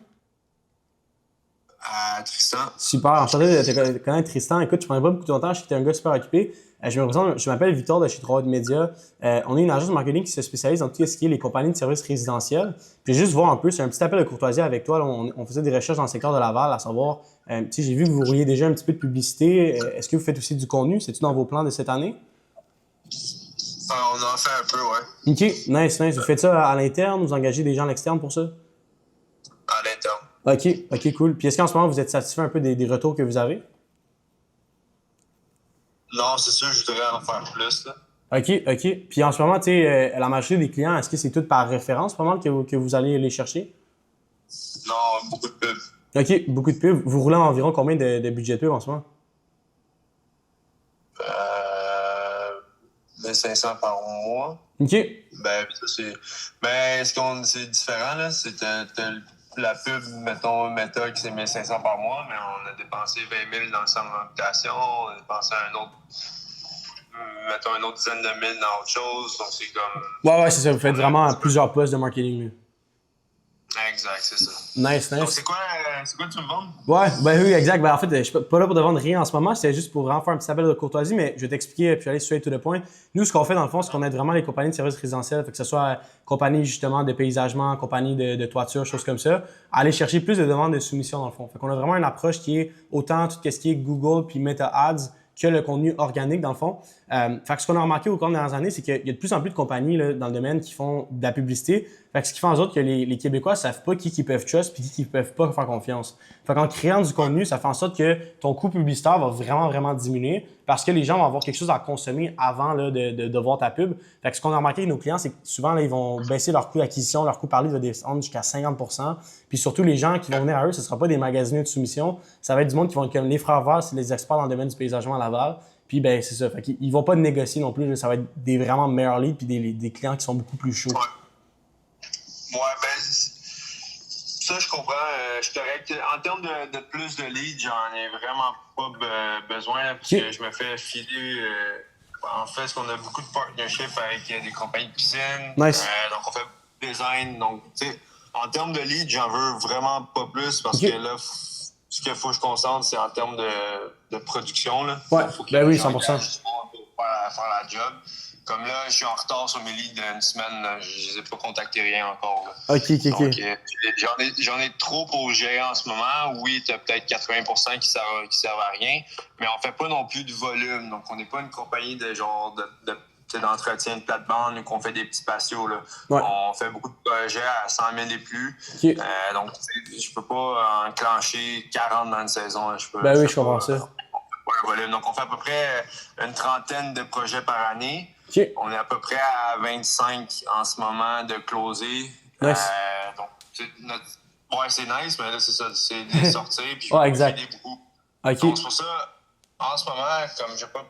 À Tristan. Super. Enchanté de te connaître, Tristan. Écoute, je prendrai pas beaucoup de ton temps. Je sais que tu es un gars super occupé. Je me présente, je m'appelle Victor de chez 3 Media. On est une agence de marketing qui se spécialise dans tout ce qui est les compagnies de services résidentiels. Puis juste voir un peu, c'est un petit appel de courtoisie avec toi. Là, on faisait des recherches dans le secteur de Laval, à savoir, tu sais, j'ai vu que vous rouliez déjà un petit peu de publicité. Est-ce que vous faites aussi du contenu? C'est-tu dans vos plans de cette année? On en fait un peu, ouais. OK, nice. Vous faites ça à l'interne? Vous engagez des gens à l'externe pour ça? À l'interne. OK, cool. Puis est-ce qu'en ce moment, vous êtes satisfait un peu des retours que vous avez? Non, c'est sûr, je voudrais en faire plus, là. OK. Puis en ce moment, tu sais, la majorité des clients, est-ce que c'est tout par référence, pas mal, que vous allez les chercher? Non, beaucoup de pubs. OK, beaucoup de pubs. Vous roulez environ combien de budget de pub en ce moment? 1500 par mois. OK. Ben, ça, c'est. Ben, c'est différent, là. C'est la pub, mettons, Meta, qui c'est 1500 par mois, mais on a dépensé 20 000 dans le centre d'habitation, on a dépensé mettons, une autre dizaine de mille dans autre chose, donc c'est comme. Ouais, c'est ça. Vous faites vraiment plusieurs postes de marketing. Là. Exact, c'est ça. Nice. Donc, c'est quoi tu me vends? Ouais, ben oui, exact. Ben en fait, je suis pas là pour te vendre rien en ce moment. C'était juste pour vraiment faire un petit appel de courtoisie, mais je vais t'expliquer puis aller straight to the point. Nous, ce qu'on fait dans le fond, c'est qu'on aide vraiment les compagnies de services résidentiels, que ce soit compagnies justement de paysagement, compagnies de toiture, choses comme ça, à aller chercher plus de demandes de soumission dans le fond. Fait qu'on a vraiment une approche qui est autant tout ce qui est Google puis Meta Ads que le contenu organique dans le fond. Fait que ce qu'on a remarqué au cours des dernières années, c'est qu'il y a de plus en plus de compagnies là, dans le domaine qui font de la publicité. Fait que ce qui fait en sorte que les Québécois savent pas qui peuvent trust puis qui peuvent pas faire confiance. Fait qu'en créant du contenu, ça fait en sorte que ton coût publicitaire va vraiment diminuer parce que les gens vont avoir quelque chose à consommer avant là, de voir ta pub. Fait que ce qu'on a remarqué avec nos clients, c'est que souvent, là, ils vont baisser leur coût d'acquisition, leur coût par lead va descendre jusqu'à 50%. Puis surtout, les gens qui vont venir à eux, ce ne sera pas des magasiniers de soumission. Ça va être du monde qui vont être comme les frères verts, c'est les experts dans le domaine du paysagement à Laval. Puis ben c'est ça. Fait qu'ils vont pas négocier non plus. Là. Ça va être des vraiment meilleurs leads puis des clients qui sont beaucoup plus chauds. Ouais, ben, ça, je comprends. Je suis correct. En termes de plus de leads, j'en ai vraiment pas besoin là, parce que je me fais filer. En fait, parce qu'on a beaucoup de partnerships avec des compagnies de piscine. Nice. Donc, on fait design. Donc, tu sais, en termes de leads, j'en veux vraiment pas plus parce que là, ce qu'il faut que je concentre, c'est en termes de production. Là. Ouais, faut ben oui, les gens 100%. engagent du monde pour faire la job. Comme là, je suis en retard sur mes leads d'une semaine. Là. Je les ai pas contactés rien encore. Là. Ok. Donc, j'en ai trop pour gérer en ce moment. Oui, tu as peut-être 80% qui servent à rien, mais on fait pas non plus de volume. Donc, on n'est pas une compagnie de genre d'entretien de plate-bande ou qu'on fait des petits patios. Là. Ouais. On fait beaucoup de projets à 100 000 et plus. Ok. Donc, je peux pas enclencher 40 dans une saison. Ben oui, je comprends ça. Pas un volume. Donc, on fait à peu près une trentaine de projets par année. Ok. On est à peu près à 25 en ce moment de closer. Nice. Donc, ouais, c'est nice, mais là, c'est ça, c'est des sorties. Puis je Ouais, vais exact. filer beaucoup. Ok. Donc, c'est pour ça, en ce moment, comme je ne vais pas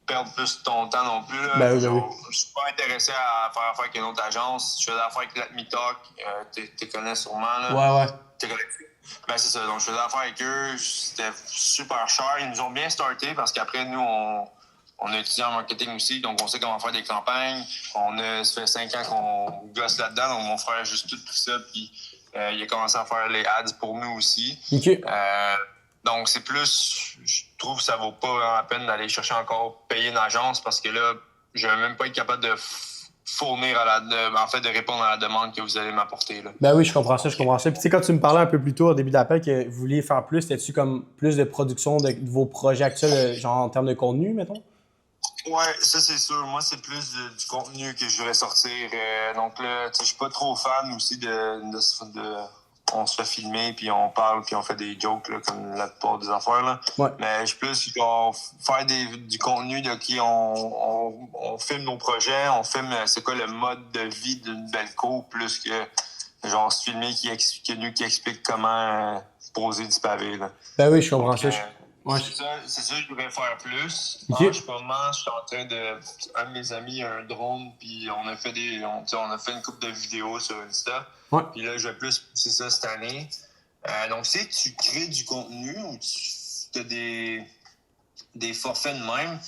perdre plus ton temps non plus, là, Ben oui. je suis pas intéressé à faire affaire avec une autre agence. Je fais affaire avec Let Me Talk. Tu connais sûrement. Là. Ouais. T'es connecté? Ben, c'est ça. Donc, je faisais affaire avec eux. C'était super cher. Ils nous ont bien starté parce qu'après, nous, on a étudié en marketing aussi, donc on sait comment faire des campagnes. Ça fait 5 ans qu'on gosse là-dedans, donc mon frère a juste tout pris ça, puis il a commencé à faire les ads pour nous aussi. Ok. Donc c'est plus, je trouve que ça vaut pas vraiment la peine d'aller chercher encore payer une agence parce que là, je vais même pas être capable de fournir de répondre à la demande que vous allez m'apporter. Là. Ben oui, je comprends ça. Puis tu sais, quand tu me parlais un peu plus tôt au début d'appel que vous vouliez faire plus, c'était-tu comme plus de production de vos projets actuels, genre en termes de contenu, mettons? Ouais, ça c'est sûr. Moi, c'est plus du contenu que je voudrais sortir. Donc là, tu sais, je suis pas trop fan aussi on se fait filmer, puis on parle, puis on fait des jokes, là, comme la plupart des affaires. Là. Ouais. Mais je suis plus genre, faire du contenu de qui on filme nos projets, on filme c'est quoi le mode de vie d'une Belco, plus que genre se filmer qui explique comment poser du pavé. Là. Ben oui, je comprends Donc, ça. Ouais. C'est ça que je voudrais faire plus. Ok. En ce moment, je suis en train de. Un de mes amis a un drone, puis on a fait une couple de vidéos sur Insta. Ouais. Puis là, je vais plus pousser ça cette année. Donc, tu crées du contenu ou tu as des forfaits de même.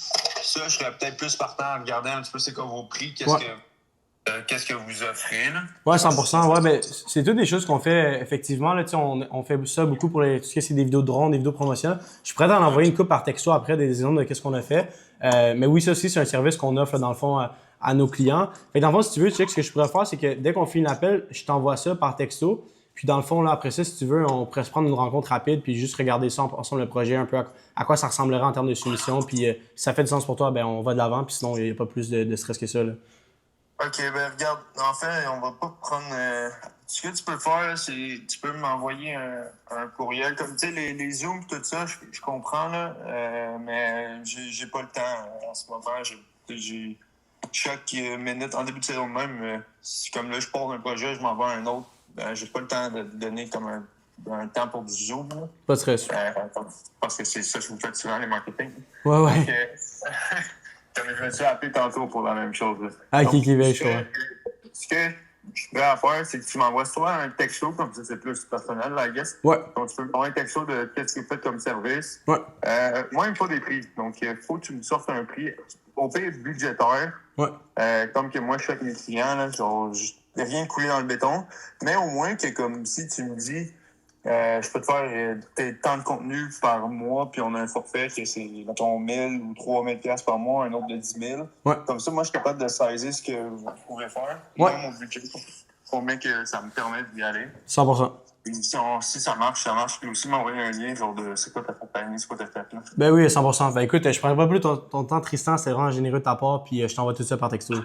Ça, je serais peut-être plus partant à regarder un petit peu c'est quoi vos prix, qu'est-ce que vous offrez, là? Ouais, 100%. Ouais, ben, c'est toutes des choses qu'on fait effectivement. Là, on fait ça beaucoup pour tout ce qui est des vidéos de drone, des vidéos promotionnelles. Je suis prêt à en envoyer une coupe par texto après des exemples de qu'est-ce qu'on a fait. Mais oui, ça aussi, c'est un service qu'on offre là, dans le fond à nos clients. Fait que dans le fond, si tu veux, tu sais, ce que je pourrais faire, c'est que dès qu'on finit l'appel, je t'envoie ça par texto. Puis dans le fond, là, après ça, si tu veux, on pourrait se prendre une rencontre rapide puis juste regarder ça ensemble, le projet, un peu à quoi ça ressemblerait en termes de soumission. Puis si ça fait du sens pour toi, ben on va de l'avant. Puis sinon, il n'y a pas plus de stress que ça. Là. OK, ben regarde, en fait, on va pas prendre... ce que tu peux faire, c'est tu peux m'envoyer un courriel. Comme tu sais, les Zooms, tout ça, je comprends, là, mais j'ai pas le temps en ce moment. J'ai chaque minute, en début de saison même, comme là, je pars d'un projet, je m'en vais à un autre, ben, j'ai pas le temps de donner comme un temps pour du Zoom. Là. Pas de stress. Parce que c'est ça que vous faites souvent, les marketing. Ouais. Donc, comme je me suis appelé tantôt pour la même chose. Là. Ah, Donc, qui veut, je vois. Ce que je suis prêt à faire, c'est que tu m'envoies soit un texto, comme ça c'est plus personnel, I guess. Ouais. Donc tu peux m'envoyer un texto de qu'est-ce que tu fais comme service. Ouais. Moi, il me faut des prix. Donc, il faut que tu me sortes un prix. Au pire budgétaire. Ouais. Comme que moi, je fais avec mes clients, là, genre, rien coulé dans le béton. Mais au moins que comme si tu me dis je peux te faire tant de contenu par mois, puis on a un forfait que c'est, mettons, 1000 ou 3000 pièces par mois, un autre de 10 000. Ouais. Comme ça, moi, je suis capable de saisir ce que vous pouvez faire. Ouais. Moi, mon budget, combien que ça me permet d'y aller. 100%. Et si ça marche, ça marche. Puis aussi m'envoyer un lien, genre de c'est quoi ta compagnie, c'est quoi ta tête, là. Ben oui, 100%. Ben écoute, je prendrai pas plus ton temps, Tristan, c'est vraiment généreux de ta part, puis je t'envoie tout ça par texto.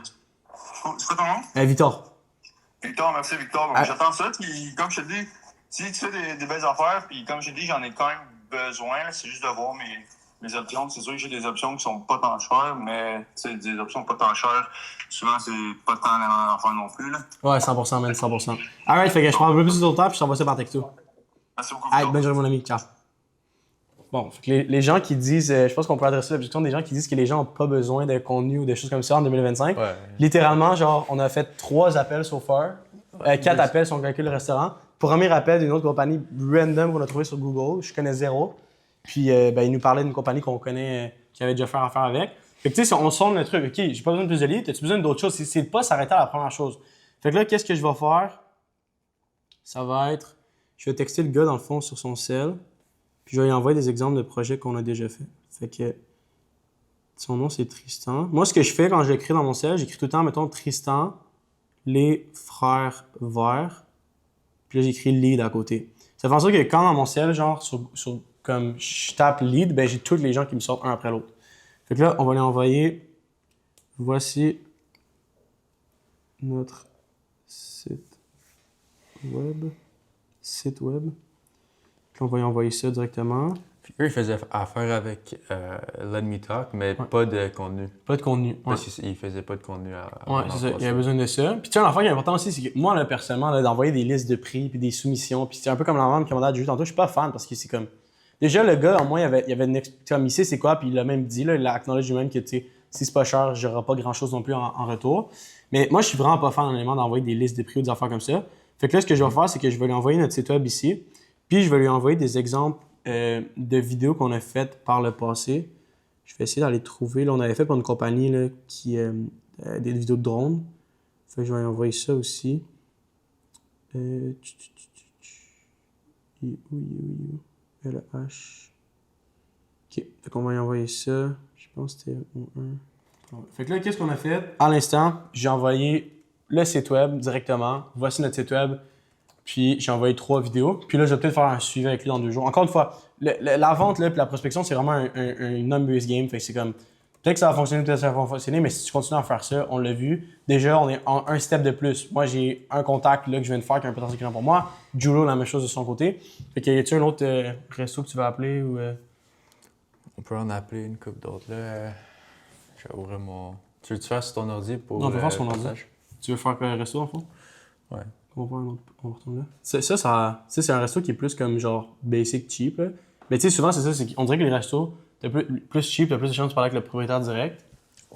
C'est quoi ton nom? Victor. Victor, merci Victor. Donc, j'attends ça, puis comme je te dis, si tu fais des belles affaires, puis comme je te dis, j'en ai quand même besoin, là, c'est juste de voir mes options. C'est sûr que j'ai des options qui sont pas tant chères, mais des options pas tant chères, souvent c'est pas tant la affaire non plus. Là. Ouais, 100%, man, 100%. Alright, fait que je prends un peu plus de ton temps, puis je t'envoie ça par texto. Merci beaucoup. Alright, bonne journée, mon ami. Ciao. Bon, fait que les gens qui disent, je pense qu'on peut adresser l'objection des gens qui disent que les gens n'ont pas besoin de contenu ou des choses comme ça en 2025. Ouais. Littéralement, genre, on a fait 3 appels so far, 4 appels si on calcule le restaurant, premier appel d'une autre compagnie random qu'on a trouvé sur Google. Je connais zéro. Puis il nous parlait d'une compagnie qu'on connaît, qui avait déjà fait affaire avec. Fait que tu sais, si on sonde le truc, OK, j'ai pas besoin de plus de leads, as-tu besoin d'autres choses? C'est de pas s'arrêter à la première chose. Fait que là, qu'est-ce que je vais faire? Ça va être, je vais texter le gars dans le fond sur son cell, puis je vais lui envoyer des exemples de projets qu'on a déjà fait. Fait que son nom, c'est Tristan. Moi, ce que je fais quand je l'écris dans mon cell, j'écris tout le temps, mettons, Tristan, les frères verts, puis là, j'écris lead à côté. Ça fait en sorte que quand dans mon cell, genre, comme je tape lead, ben j'ai tous les gens qui me sortent un après l'autre. Fait que là, on va lui envoyer, voici notre site web. Puis on va lui envoyer ça directement. Puis eux, ils faisaient affaire avec Let Me Talk, mais pas de contenu. Pas de contenu. Parce qu'ils faisaient pas de contenu à Ouais, c'est ça. Il y a besoin de ça. Puis tu sais, l'affaire qui est important aussi, c'est que moi, là, personnellement, là, d'envoyer des listes de prix puis des soumissions, puis c'est un peu comme la vente qui m'a dit tantôt, je suis pas fan parce que c'est comme. Déjà, le gars, au moins, il y avait une comme il sait c'est quoi, puis il l'a même dit, là, il a acknowledge lui-même que, tu sais, si c'est pas cher, j'aurai pas grand-chose non plus en retour. Mais moi, je suis vraiment pas fan, honnêtement, d'envoyer des listes de prix ou des affaires comme ça. Fait que là, ce que je vais faire, c'est que je vais lui envoyer notre site web ici, puis je vais lui envoyer des exemples de vidéos qu'on a faites par le passé. Je vais essayer d'aller trouver. Là, on avait fait pour une compagnie là, qui des vidéos de drones. Fait que je vais lui envoyer ça aussi. Il est où? Le H. OK. Fait qu'on va lui envoyer ça. Je pense que c'était un. Fait que là, qu'est-ce qu'on a fait? À l'instant, j'ai envoyé le site web directement. Voici notre site web. Puis j'ai envoyé 3 vidéos. Puis là, je vais peut-être faire un suivi avec lui dans 2 jours. Encore une fois, la vente là, puis la prospection, c'est vraiment un numbers game. Fait que c'est comme, peut-être que ça va fonctionner, peut-être que ça va fonctionner, mais si tu continues à faire ça, on l'a vu. Déjà, on est en un step de plus. Moi, j'ai un contact là, que je viens de faire qui est un potentiel client pour moi. Julio, la même chose de son côté. Fait que y a-t-il un autre resto que tu veux appeler ou. On peut en appeler une couple d'autres. Là, je vais ouvrir mon. Tu veux-tu faire sur ton ordi pour. Non, on peut faire sur mon ordi. partage? Tu veux faire un resto, en fond? Ouais. On va voir un autre. On va retourner là. C'est un resto qui est plus comme genre basic cheap. Là. Mais tu sais, souvent, c'est ça. On dirait que les restos, t'as plus cheap, t'as plus de chance de parler avec le propriétaire direct.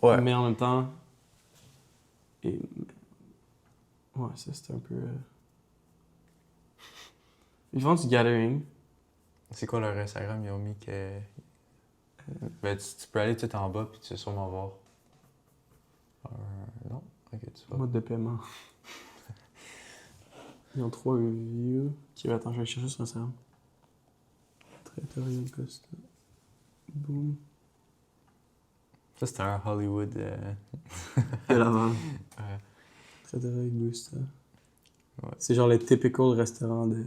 Ouais. Mais en même temps. Ouais, ça, c'est un peu. Ils font du gathering. C'est quoi leur Instagram? Ils ont mis que. Ben, tu peux aller tout en bas puis tu sais sûrement voir. Non? Ok, tu vas. Mode de paiement. Ils ont 3 reviews. Ok, attends, je vais chercher sur Instagram. Trattoria Gusta. Boom. Ça, c'était un Hollywood. De l'avant. Ouais. Trattoria Gusta. Ouais. C'est genre le typical restaurant de.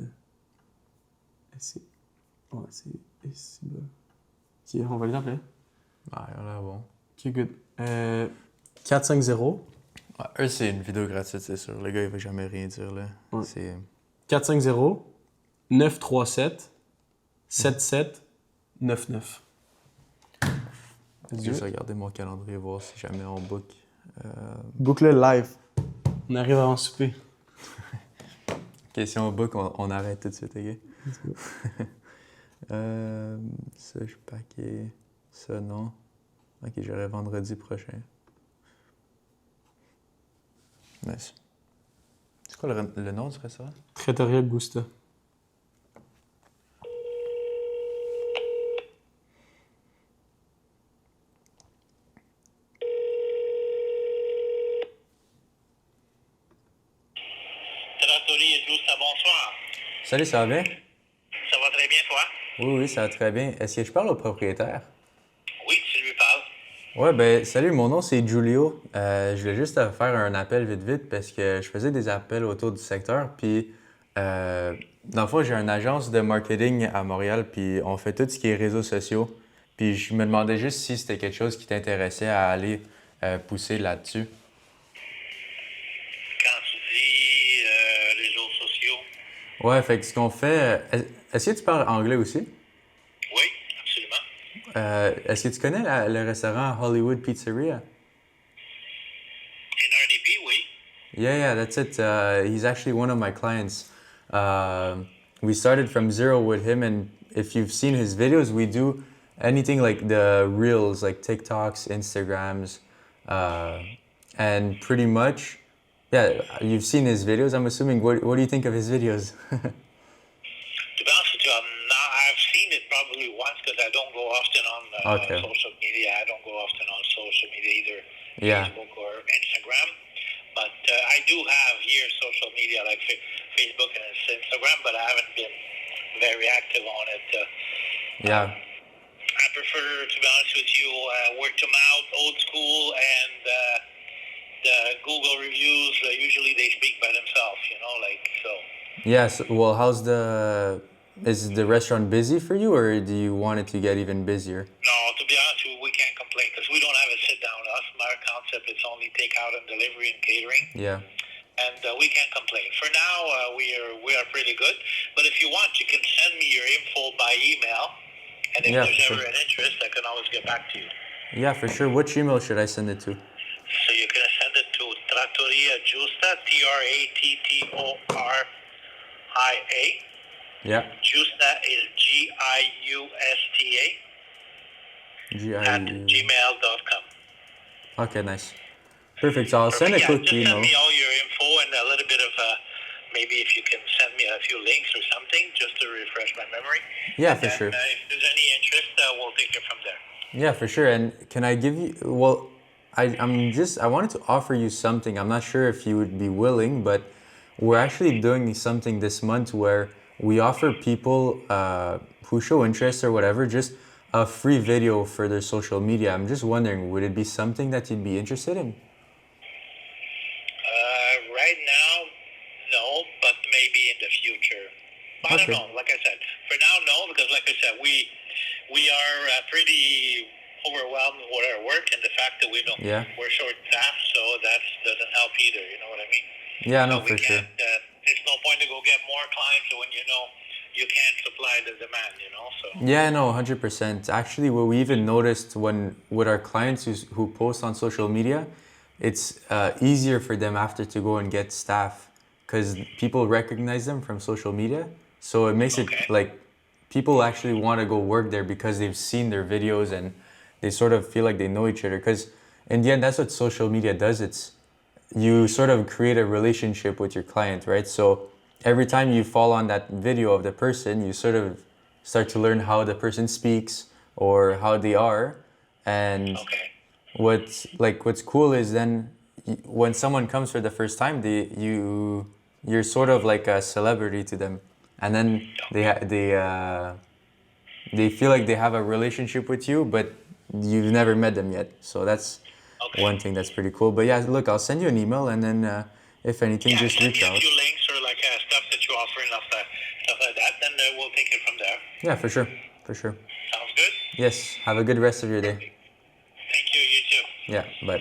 Ouais, c'est ici bas. Ok, on va les appeler. Ah, il a l'air bon. Ok, good. 450. Ouais, eux, c'est une vidéo gratuite, c'est sûr. Le gars, il va jamais rien dire, là. Ouais. C'est... 450 937 7799. Je vais juste regarder mon calendrier, voir si jamais on book. Boucle live. On arrive avant souper. Ok, si on book, on arrête tout de suite, ok? Let's go. Ça, je suis paqué. Ça, non. Ok, j'irai vendredi prochain. Nice. C'est quoi le nom du restaurant? Trattoria Gusta. Trattoria Giusta, bonsoir. Salut, ça va bien? Ça va très bien, toi? Oui, ça va très bien. Est-ce que je parle au propriétaire? Oui, tu lui parles. Ouais, ben salut, mon nom c'est Julio. Je voulais juste te faire un appel vite parce que je faisais des appels autour du secteur. Puis, dans le fond, j'ai une agence de marketing à Montréal, puis on fait tout ce qui est réseaux sociaux. Puis je me demandais juste si c'était quelque chose qui t'intéressait à aller pousser là-dessus. Quand tu dis réseaux sociaux, Ouais, fait que ce qu'on fait... Est-ce que tu parles anglais aussi? oui, absolument. Est-ce que tu connais le restaurant Hollywood Pizzeria? NRDP, oui. Yeah, that's it. He's actually one of my clients. We started from zero with him, and if you've seen his videos, we do anything like the reels, like TikToks, Instagrams, and pretty much Yeah, you've seen his videos, I'm assuming. What do you think of his videos? To be honest with you, I've seen it probably once because I don't go often on Okay. social media. I don't go often on social media either, Yeah. Facebook or Instagram. But I do have here social media like Facebook and Instagram, but I haven't been very active on it. Yeah. I prefer, to be honest with you, word to mouth, old school, and the Google reviews. Usually they speak by themselves, like so. Yes. Well, is the restaurant busy for you, or do you want it to get even busier? No, to be honest with you, we can't complain because we don't have a sit down. Our concept is only takeout and delivery and catering. Yeah. And we can't complain. For now, we are pretty good. But if you want, you can send me your info by email, and if Yeah, there's for ever sure. an interest, I can always get back to you. Yeah, for sure. Which email should I send it to? So you can send it to Trattoria Giusta, Trattouria. Yeah. Giusta is Giusta at GIU. gmail.com. Okay, nice. Perfect. So I'll send a quick just email. send me all your info and a little bit of maybe if you can send me a few links or something just to refresh my memory. Yeah, And for then, sure. If there's any interest, we'll take it from there. Yeah, for sure. And can I give you? Well, I wanted to offer you something. I'm not sure if you would be willing, but we're actually doing something this month where we offer people who show interest or whatever just a free video for their social media. I'm just wondering, would it be something that you'd be interested in? Right now, no, but maybe in the future. I don't Okay. know. Like I said, for now, no, because like I said, we are pretty overwhelmed with our work and the fact that Yeah. we're short staffed, so that doesn't help either. You know what I mean? Yeah, no, So we for sure. can't. There's no point to go get more clients when you can't supply the demand. So. Yeah, no, 100%. Actually, what we even noticed with our clients who post on social media, it's easier for them after to go and get staff because people recognize them from social media. So it makes it Okay. like people actually want to go work there because they've seen their videos and they sort of feel like they know each other. Because in the end, that's what social media does. It's you sort of create a relationship with your client, right? So every time you fall on that video of the person, you sort of start to learn how the person speaks or how they are. And Okay. what's cool is then when someone comes for the first time, you're sort of like a celebrity to them, and then they feel like they have a relationship with you, but you've never met them yet. So that's Okay. one thing that's pretty cool. But yeah, look, I'll send you an email, and then if anything, Yeah, just send reach me a out. few links or like stuff that you offer and stuff like that. Then we'll take it from there. Yeah, for sure, for sure. Sounds good. Yes, have a good rest of your day. Thank you. You too. Yeah, bye.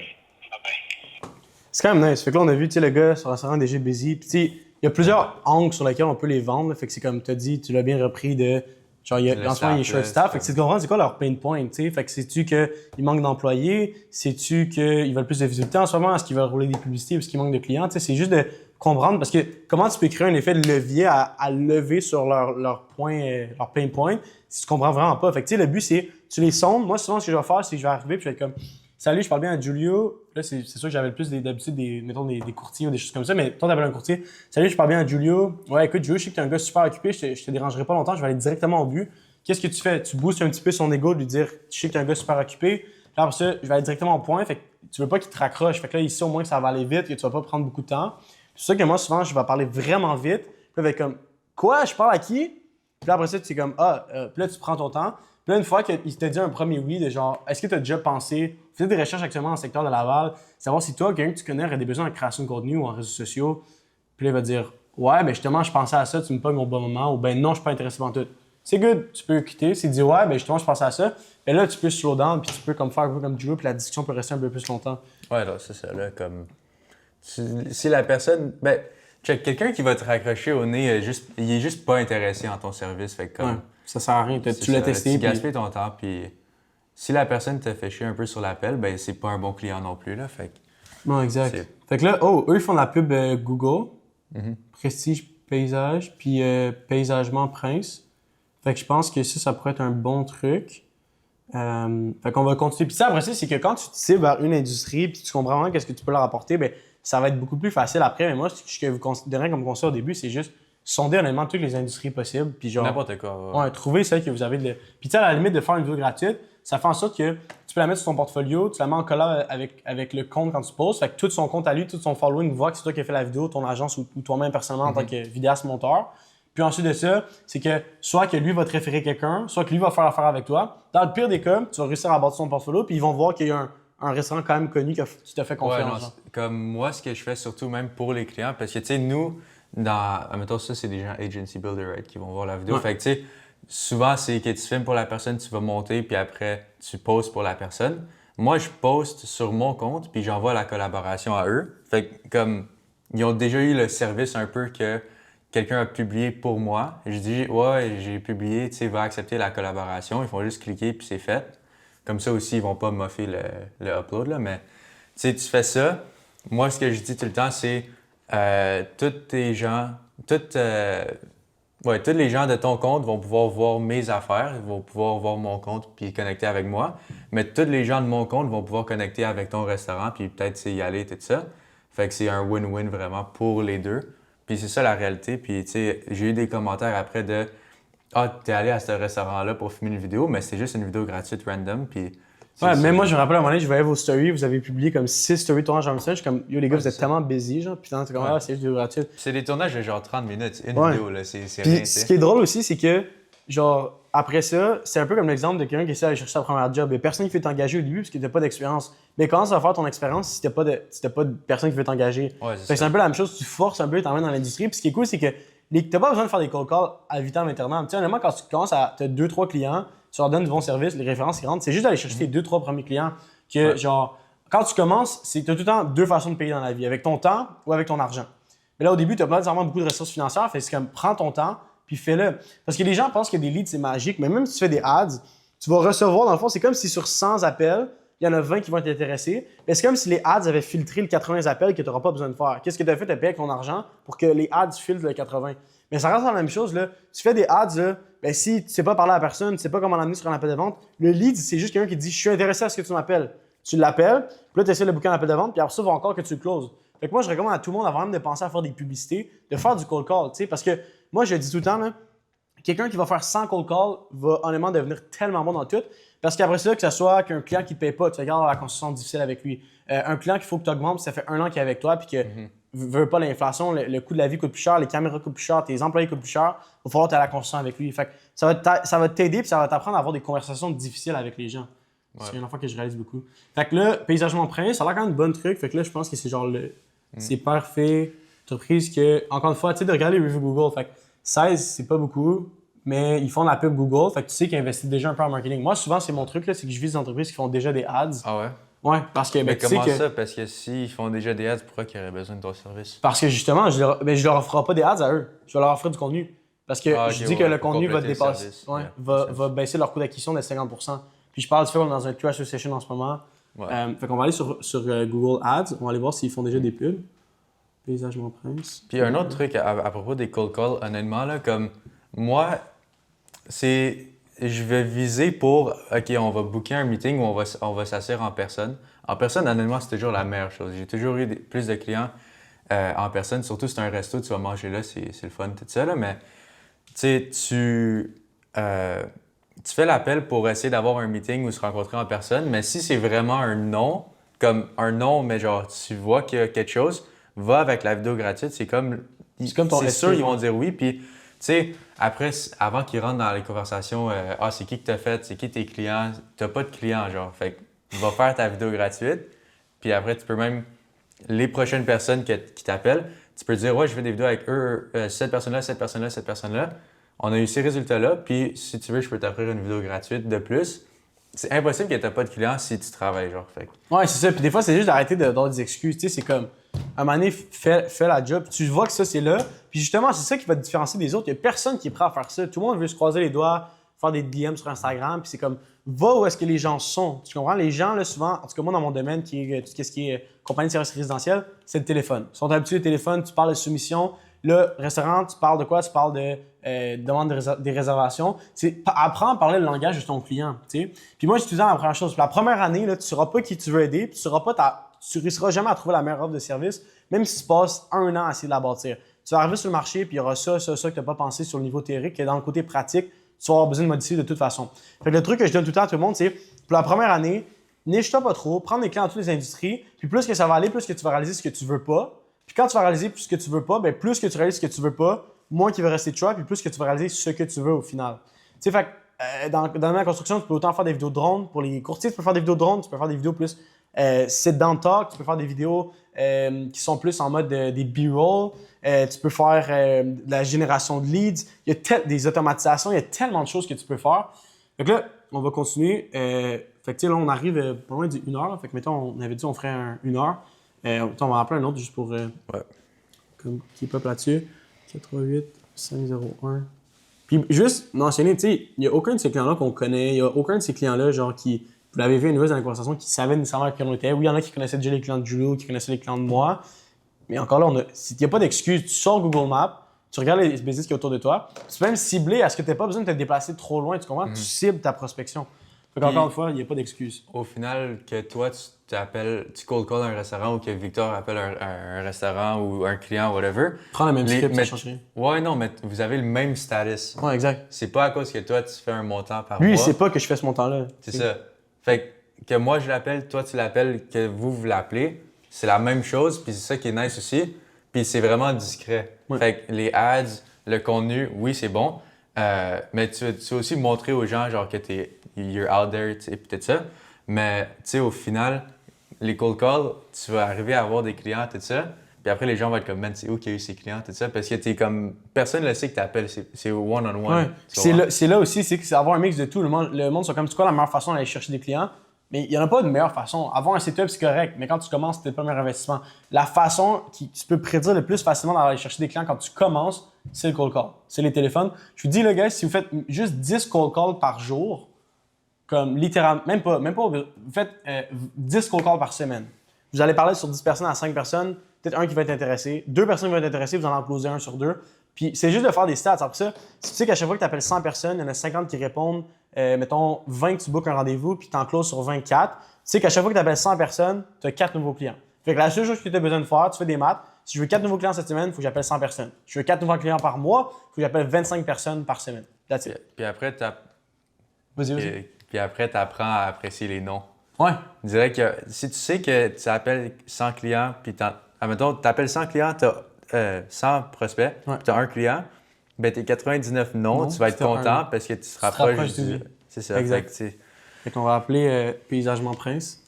Bye bye. C'est quand même nice. Fait que là, on a vu, tu sais, le gars sur le restaurant déjà busy. Puis, tu sais, il y a plusieurs angles sur lesquels on peut les vendre. Là. Fait que c'est comme tu as dit, tu l'as bien repris de. Genre, Le en ce moment, il est staff, short là, staff. c'est Fait que c'est de comprendre c'est quoi leur pain point, tu sais. Fait que sais-tu qu'il manque d'employés? Sais-tu qu'ils veulent plus de visibilité en ce moment? Est-ce qu'ils veulent rouler des publicités parce qu'ils manquent de clients? Tu sais, c'est juste de comprendre parce que comment tu peux créer un effet de levier à lever sur leur point, leur pain point si tu comprends vraiment pas. Fait que, tu sais, le but, c'est tu les sondes. Moi, souvent, ce que je vais faire, c'est que je vais arriver puis je vais être comme salut, je parle bien à Julio. Là, c'est sûr que j'avais le plus d'habitude mettons, des courtiers ou des choses comme ça, mais toi, t'appelles un courtier. Salut, je parle bien à Julio. Ouais, écoute, Julio, je sais que t'es un gars super occupé, je te dérangerai pas longtemps, je vais aller directement au but. Qu'est-ce que tu fais? Tu boostes un petit peu son ego de lui dire, je sais que t'es un gars super occupé. Là, après ça, je vais aller directement au point. Fait que tu veux pas qu'il te raccroche. Fait que là, ici, au moins, que ça va aller vite, que tu vas pas prendre beaucoup de temps. C'est ça que moi, souvent, je vais parler vraiment vite. Puis là, il va être comme, quoi? Je parle à qui? Puis là, après ça, tu es comme, puis là, tu prends ton temps. Puis là, une fois qu'il t'a dit un premier oui, de genre, est-ce que tu as déjà pensé, fais des recherches actuellement dans le secteur de Laval, savoir si toi, quelqu'un que tu connais aurait des besoins en création de contenu ou en réseaux sociaux. Puis là, il va dire, ouais, ben justement, je pensais à ça, tu me pognes au bon moment, ou ben non, je suis pas intéressé par tout. C'est good, tu peux quitter. S'il dit, ouais, ben justement, je pensais à ça, ben là, tu peux slow down, puis tu peux comme faire un peu comme Julio, puis la discussion peut rester un peu plus longtemps. Ouais, là, c'est ça, là, comme... Si la personne... Ben, check, quelqu'un qui va te raccrocher au nez, il est juste pas intéressé en ton service, fait que comme... Ouais, ça sert à rien. c'est Tu l'as ça, testé. Tu puis- gaspilles ton temps, puis si la personne te fait chier un peu sur l'appel, ben c'est pas un bon client non plus, là, fait que... Non, exact. C'est- Fait que là, eux, ils font la pub Google, Prestige Paysage, puis Paysagement Prince. Fait que je pense que ça pourrait être un bon truc. Fait qu'on va continuer. Puis ça, après ça, c'est que quand tu te cibles vers une industrie, puis tu comprends vraiment qu'est-ce que tu peux leur apporter, ben ça va être beaucoup plus facile après. Mais moi, ce que je vous donnerais comme conseil au début, c'est juste sonder honnêtement toutes les industries possibles. Puis genre, N'importe quoi. ouais, trouver celle que vous avez de. Puis tu sais, à la limite de faire une vidéo gratuite, ça fait en sorte que tu peux la mettre sur ton portfolio, tu la mets en collab avec le compte quand tu postes. Fait que tout son compte à lui, tout son following voit que c'est toi qui as fait la vidéo, ton agence ou toi-même personnellement en tant que vidéaste monteur. Puis ensuite de ça, c'est que soit que lui va te référer quelqu'un, soit que lui va faire affaire avec toi. Dans le pire des cas, tu vas réussir à bâtir son portfolio, puis ils vont voir qu'il y a un restaurant quand même connu qui t'a fait Ouais, confiance. non, comme moi, ce que je fais surtout même pour les clients, parce que tu sais, nous, admettons ça, c'est des gens agency builder, right, qui vont voir la vidéo. Ouais. Fait que tu sais, souvent, c'est que tu filmes pour la personne, tu vas monter, puis après, tu postes pour la personne. Moi, je poste sur mon compte, puis j'envoie la collaboration à eux. Fait que comme, ils ont déjà eu le service un peu que quelqu'un a publié pour moi. Je dis, ouais, j'ai publié, tu sais, va accepter la collaboration. Ils font juste cliquer, puis c'est fait. Comme ça aussi, ils vont pas moffer le upload, là. Mais, tu sais, tu fais ça. Moi, ce que je dis tout le temps, c'est tous les gens de ton compte vont pouvoir voir mes affaires, ils vont pouvoir voir mon compte puis connecter avec moi. Mais tous les gens de mon compte vont pouvoir connecter avec ton restaurant puis peut-être y aller, tout ça. Fait que c'est un win-win vraiment pour les deux. Puis c'est ça la réalité. Puis tu sais, j'ai eu des commentaires après de « Ah, t'es allé à ce restaurant-là pour filmer une vidéo, mais c'était juste une vidéo gratuite random. » Puis Ouais, mais moi, je me rappelle à un moment donné, je voyais vos stories, vous avez publié comme 6 stories tournage en même temps. Je suis comme, yo les gars, vous êtes tellement busy, genre. Puis c'est comme, ah, c'est juste du gratuit. c'est des tournages de genre 30 minutes, une Ouais. vidéo, là, c'est rien, Puis tu ce sais. qui est drôle aussi, c'est que, genre, après ça, c'est un peu comme l'exemple de quelqu'un qui essaie d'aller chercher sa première job. Il n'y a personne qui veut t'engager au début parce que t'as pas d'expérience. Mais commence à faire ton expérience si t'as pas de personne qui veut t'engager. Ouais, Fait que c'est un peu la même chose, tu forces un peu, t'emmènes dans l'industrie. Puis ce qui est cool, c'est que t'as pas besoin de faire des cold calls à vitam aeternam. Tu sais, honnêtement, quand tu commences à t'as 2-3 clients, tu leur donnes du bon service, les références qui rentrent, c'est juste d'aller chercher tes 2-3 premiers clients. Que, genre, quand tu commences, t'as tout le temps deux façons de payer dans la vie, avec ton temps ou avec ton argent. Mais là, au début, t'as pas nécessairement beaucoup de ressources financières, fait que c'est comme, prends ton temps, puis fais-le. Parce que les gens pensent que des leads, c'est magique, mais même si tu fais des ads, tu vas recevoir, dans le fond, c'est comme si sur 100 appels, il y en a 20 qui vont être intéressés. Mais c'est comme si les ads avaient filtré le 80 appels que tu n'auras pas besoin de faire. Qu'est-ce que tu as fait? Tu as payé avec ton argent pour que les ads filtrent le 80. Mais ça reste la même chose. Là. Tu fais des ads, là, ben, si tu ne sais pas parler à la personne, tu ne sais pas comment l'amener sur un appel de vente, le lead, c'est juste quelqu'un qui dit « Je suis intéressé à ce que tu m'appelles ». Tu l'appelles, puis là, tu essaies de booker un appel de vente, puis après ça, il va encore que tu le closes. Fait que moi, je recommande à tout le monde avant même de penser à faire des publicités, de faire du cold call, tu sais, parce que moi, je le dis tout le temps, là, quelqu'un qui va faire 100 cold calls va honnêtement devenir tellement bon dans tout, parce qu'après ça, que ce soit qu'un client qui ne paye pas, tu regardes la construction difficile avec lui, un client qu'il faut que tu augmentes, puis ça fait 1 an qu'il est avec toi, puis que veut pas l'inflation, le coût de la vie coûte plus cher, les caméras coûtent plus cher, tes employés coûtent plus cher, il va falloir que tu aies la construction avec lui. Fait que ça va t'aider, puis ça va t'apprendre à avoir des conversations difficiles avec les gens. C'est une affaire que je réalise beaucoup. Fait que là, paysagement prince, ça a l'air quand même un bon truc. Fait que là, je pense que c'est genre c'est parfait. Entreprise que, encore une fois, tu sais, de regarder les reviews Google. Fait que 16, c'est pas beaucoup, mais ils font de la pub Google. Fait que tu sais qu'ils investissent déjà un peu en marketing. Moi, souvent, c'est mon truc, là, c'est que je vise des entreprises qui font déjà des ads. Ah ouais? Ouais, parce que, Mais tu sais comment que. ça? Parce que s'ils font déjà des ads, pourquoi ils auraient besoin de ton service? Parce que justement, je leur offrirai pas des ads à eux. Je vais leur offrir du contenu. Parce que Ah, ok, je dis que ouais, le pour contenu va te compléter le dépasser. service. Ouais, Yeah, va baisser leur coût d'acquisition de 50%. Puis je parle du fait qu'on est dans un Q Association en ce moment. Ouais. Fait qu'on va aller sur Google Ads. On va aller voir s'ils font déjà des pubs. Paysagement prince. Puis un autre truc à propos des cold calls, honnêtement, là, comme moi, c'est. Je vais viser pour, OK, on va booker un meeting où on va s'asseoir en personne. En personne, honnêtement, c'est toujours la meilleure chose. J'ai toujours eu plus de clients en personne, surtout si c'est un resto, tu vas manger là, c'est le fun, tout ça, là, mais tu sais, tu fais l'appel pour essayer d'avoir un meeting ou se rencontrer en personne, mais si c'est vraiment un non, comme un non, mais genre, tu vois qu'il y a quelque chose, va avec la vidéo gratuite, c'est comme ton c'est sûr, SEO, ils vont dire oui, puis tu sais, après, avant qu'ils rentrent dans les conversations, ah, c'est qui que t'as fait, c'est qui tes clients, t'as pas de clients, genre, fait que va faire ta vidéo gratuite, puis après, tu peux même, les prochaines personnes qui t'appellent, tu peux dire, ouais, je fais des vidéos avec eux, cette personne-là, cette personne-là, cette personne-là, on a eu ces résultats-là, puis si tu veux, je peux t'offrir une vidéo gratuite de plus. C'est impossible que t'aies pas de clients si tu travailles, genre, fait que... Ouais, c'est ça. Puis des fois, c'est juste d'arrêter d'avoir des excuses. Tu sais, c'est comme, à un moment donné, fais la job. Puis tu vois que ça, c'est là. Puis justement, c'est ça qui va te différencier des autres. Il n'y a personne qui est prêt à faire ça. Tout le monde veut se croiser les doigts, faire des DM sur Instagram. Puis c'est comme, va où est-ce que les gens sont. Tu comprends? Les gens, là, souvent, en tout cas, moi, dans mon domaine, qui est tout ce qui est compagnie de services résidentiels, c'est le téléphone. Ils sont habitués au téléphone, tu parles de soumission. Là, restaurant, tu parles de quoi? Tu parles de demande des réservations. C'est apprends à parler le langage de ton client, tu sais. Puis moi, je suis toujours la première chose. Puis la première année, là, tu ne sauras pas qui tu veux aider, puis tu ne sauras pas tu réussiras jamais à trouver la meilleure offre de service, même si tu passes 1 an à essayer de la bâtir. Tu vas arriver sur le marché, puis il y aura ça que tu n'as pas pensé sur le niveau théorique, et dans le côté pratique, tu vas avoir besoin de modifier de toute façon. Fait que le truc que je donne tout le temps à tout le monde, c'est pour la première année, niche-toi pas trop, prends des clients dans toutes les industries, puis plus que ça va aller, plus que tu vas réaliser ce que tu veux pas. Puis quand tu vas réaliser ce que tu veux pas, ben plus que tu réalises ce que tu veux pas, moins qu'il va rester de choix, puis plus que tu vas réaliser ce que tu veux au final. Tu sais, fait que, dans la construction, tu peux autant faire des vidéos de drone. Pour les courtiers, tu peux faire des vidéos de drone, tu peux faire des vidéos plus sit-down talk, tu peux faire des vidéos qui sont plus en mode des B-roll, tu peux faire de la génération de leads, il y a des automatisations, il y a tellement de choses que tu peux faire. Donc là, on va continuer. Fait que tu sais, là, on arrive pas loin d'1 heure. Là. Fait que mettons, on avait dit on ferait 1 heure. On va en appeler un autre juste pour comme keep up là-dessus. 438 501. Puis juste mentionner, tu sais, il n'y a aucun de ces clients-là qu'on connaît, il n'y a aucun de ces clients-là, genre, qui, vous l'avez vu à une dans la conversation, qui savaient nécessairement qui on était. Oui, il y en a qui connaissaient déjà les clients de Julio, qui connaissaient les clients de moi. Mais encore là, il n'y a pas d'excuse. Tu sors Google Maps, tu regardes les business qui est autour de toi. Tu peux même cibler à ce que tu n'as pas besoin de te déplacer trop loin, tu comprends? Tu cibles ta prospection. Fait qu'encore une fois, il n'y a pas d'excuse. Au final, que toi, tu cold call un restaurant ou que Victor appelle un restaurant ou un client, whatever. Prends le même script, ça change rien. Ouais, non, mais vous avez le même status. Ouais, exact. C'est pas à cause que toi, tu fais un montant par mois. Lui, il sait pas que je fais ce montant-là. C'est ça. Fait que moi, je l'appelle, toi, tu l'appelles, que vous l'appelez. C'est la même chose, puis c'est ça qui est nice aussi. Puis c'est vraiment discret. Ouais. Fait que les ads, le contenu, oui, c'est bon. Mais tu veux aussi montrer aux gens, genre, que you're out there, et peut-être ça. Mais, tu sais, au final, les cold calls, tu vas arriver à avoir des clients, tout ça. Puis après, les gens vont être comme, man, c'est où qu'il y a eu ces clients, tout ça. Parce que t'es comme, personne ne le sait que t'appelles, c'est one-on-one. Ouais. C'est là aussi, c'est avoir un mix de tout. Le monde sont comme, c'est quoi la meilleure façon d'aller chercher des clients? Mais il n'y en a pas de meilleure façon. Avoir un setup, c'est correct, mais quand tu commences, c'est pas le meilleur investissement. La façon qui tu peux prédire le plus facilement d'aller chercher des clients quand tu commences, c'est le cold call. C'est les téléphones. Je vous dis, là, gars, si vous faites juste 10 cold calls par jour, comme littéralement, même pas, vous faites 10 cold calls par semaine. Vous allez parler sur 10 personnes à 5 personnes, peut-être un qui va être intéressé, 2 personnes qui vont être intéressées, vous allez en closer 1 sur 2. Puis c'est juste de faire des stats. Après ça, si tu sais qu'à chaque fois que tu appelles 100 personnes, il y en a 50 qui répondent, mettons 20 que tu bookes un rendez-vous, puis tu en closes sur 24. Tu sais qu'à chaque fois que tu appelles 100 personnes, tu as 4 nouveaux clients. Fait que la seule chose que tu as besoin de faire, tu fais des maths. Si je veux 4 nouveaux clients cette semaine, il faut que j'appelle 100 personnes. Si je veux 4 nouveaux clients par mois, il faut que j'appelle 25 personnes par semaine. That's it. Puis après, Vas-y. Puis après, tu apprends à apprécier les noms. Ouais. Je dirais que si tu sais que tu appelles 100 clients, puis admettons, tu appelles 100 clients, tu as 100 prospects, puis tu as un client, ben tes 99 non, tu vas être content parce que tu te rapproches du... C'est ça. Exact. Fait qu'on va appeler Paysagement Prince.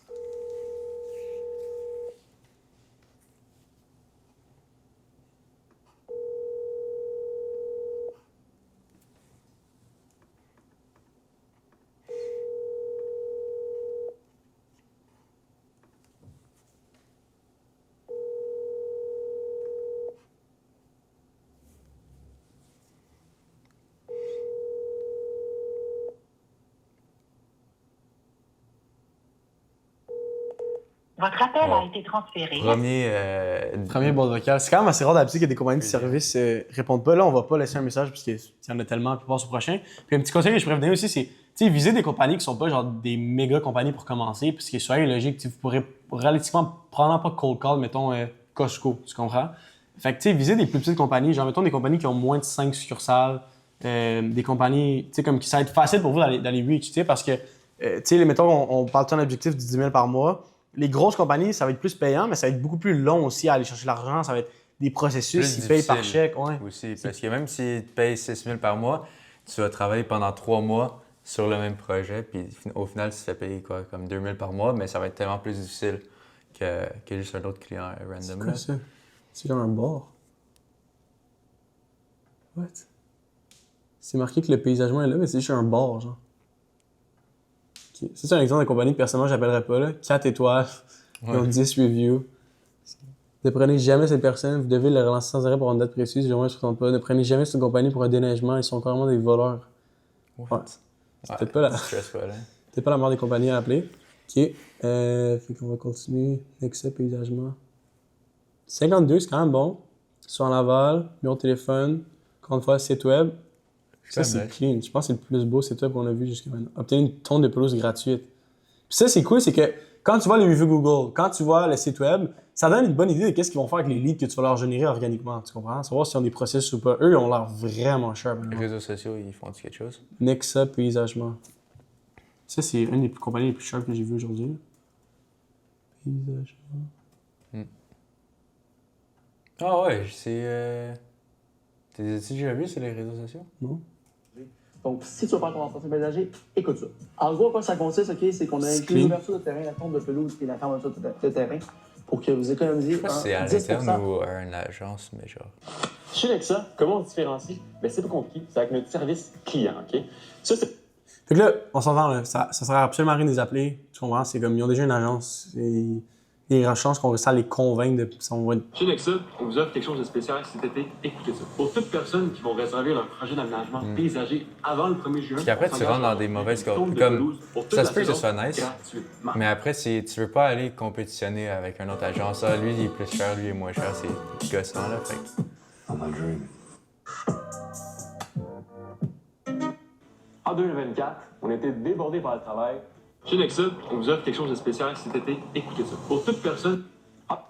Votre appel a été transféré. Premier boîte vocale. C'est quand même assez rare d'habitude que des compagnies de services répondent pas. Là, on va pas laisser un message parce qu'il y en a tellement, puis passe au prochain. Puis un petit conseil que je pourrais vous donner aussi, c'est viser des compagnies qui sont pas genre des méga compagnies pour commencer, puis ce qui est souvent logique, vous pourrez relativement, probablement pas cold call, mettons Costco, tu comprends? Fait que viser des plus petites compagnies, genre mettons des compagnies qui ont moins de 5 succursales, des compagnies, comme qui ça va être facile pour vous d'aller reach, parce que, mettons, on parle d'un objectif de 10 000 par mois. Les grosses compagnies, ça va être plus payant, mais ça va être beaucoup plus long aussi à aller chercher l'argent. Ça va être des processus, ils payent par chèque. Ouais. Aussi, parce que même s'ils te payent 6 000 par mois, tu vas travailler pendant 3 mois sur le même projet, puis au final, tu te fais payer quoi, comme 2 000 par mois, mais ça va être tellement plus difficile que juste un autre client random. C'est quoi ça? C'est comme un bar. What? C'est marqué que le paysagement est là, mais c'est juste un bar, genre. Okay. Ça, c'est un exemple de compagnie que personnellement, j'appellerais pas. Là. 4 étoiles, ils ont 10 reviews. Ne prenez jamais cette personne, vous devez le relancer sans arrêt pour une date précise, je ne trompe pas. Ne prenez jamais cette compagnie pour un déneigement, ils sont carrément des voleurs. Ouais. C'est peut-être pas la meilleure des compagnies à appeler. OK. Fait qu'on va continuer. Next up, paysagement. 52, c'est quand même bon. Sur en Laval, numéro de téléphone, encore une fois, site web. Ça, c'est clean. Je pense que c'est le plus beau site web qu'on a vu jusqu'à maintenant. Obtenir une tonne de pelouse gratuite. Puis ça, c'est cool, c'est que quand tu vois les reviews Google, quand tu vois le site web, ça donne une bonne idée de qu'est-ce qu'ils vont faire avec les leads que tu vas leur générer organiquement. Tu comprends? Savoir s'ils ont des processus ou pas. Eux, ils ont l'air vraiment sharp. Les réseaux sociaux, ils font quelque chose? Nexa Paysagement. Ça, c'est une des compagnies les plus sharp que j'ai vues aujourd'hui. Paysagement. Ah ouais, c'est. T'as déjà vu sur les réseaux sociaux? Non? Donc, si tu veux faire ton entretien paysager, écoute ça. En gros, quoi ça consiste, OK, c'est qu'on a inclus l'ouverture de terrain, la tombe de pelouse et la fermeture de terrain pour que vous économisiez Je sais pas si c'est à 10%. l'interne ou à une agence, mais genre. Chez Nexa, comment on se différencie? Ben, c'est pas compliqué. C'est avec notre service client, OK? Ça, c'est... Fait que là, on s'entend, là, ça sert absolument à rien de les appeler. Tu comprends? C'est comme, ils ont déjà une agence. Et il y a une chance qu'on réussisse à les convaincre de s'envoyer. Chez Nexa, on vous offre quelque chose de spécial cet été. Écoutez ça. Pour toutes personnes qui vont réserver leur projet d'aménagement paysager avant le 1er juin... Puis après, tu rentres dans des mauvaises comme ça se peut que ce soit nice, mais après, tu veux pas aller compétitionner avec un autre agence. Ah, lui, il est plus cher, lui, il est moins cher. C'est gossant, là. Fait que... En 2024, on était débordés par le travail. Chez Nexa, on vous offre quelque chose de spécial cet été. Écoutez ça. Pour toute personne...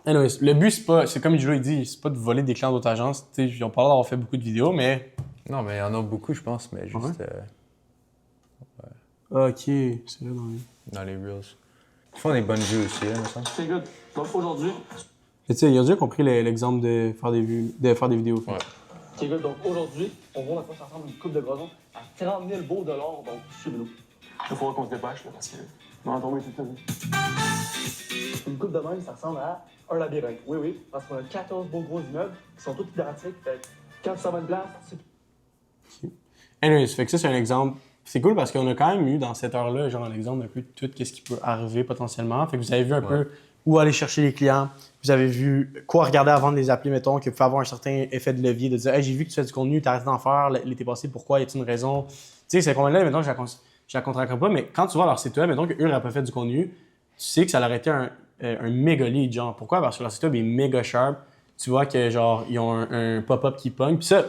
Anyways, le but, c'est comme Jules dit, c'est pas de voler des clients d'autres agences. Tu sais, ils ont pas l'air d'avoir fait beaucoup de vidéos, mais. Non, mais il y en a beaucoup, je pense, mais juste Ok, c'est vrai dans les Reels. Ils font des bonnes vues aussi, là, me semble. C'est good. Donc aujourd'hui... Mais tu sais, ils ont déjà compris l'exemple de faire des vidéos. Ouais. C'est good. Donc aujourd'hui, on va passer ensemble une coupe de gazon à 30 000 beaux dollars. Donc suivez-nous. Il faudra qu'on se dépêche, là, parce que... On va tomber tout de suite. Une coupe de même, ça ressemble à un labyrinthe. Oui, oui, parce qu'on a 14 beaux gros immeubles qui sont tous identiques. Fait que quand tu s'en vas de place, c'est... Anyways, fait que ça, c'est un exemple. C'est cool parce qu'on a quand même eu dans cette heure-là, genre un exemple un peu de tout ce qui peut arriver potentiellement. Fait que vous avez vu un peu où aller chercher les clients. Vous avez vu quoi regarder avant de les appeler, mettons, qui peut avoir un certain effet de levier, de dire hey, j'ai vu que tu fais du contenu, t'as arrêté d'en faire l'été passé, pourquoi? Y a-t-il une raison? Tu sais, c'est combien là, mettons, je la contracte pas, mais quand tu vois leur site web, mettons qu'eux n'auraient pas fait du contenu, tu sais que ça leur été un méga lead, genre. Pourquoi? Parce que leur site web est méga sharp. Tu vois que, genre, ils ont un pop-up qui pogne. Puis ça,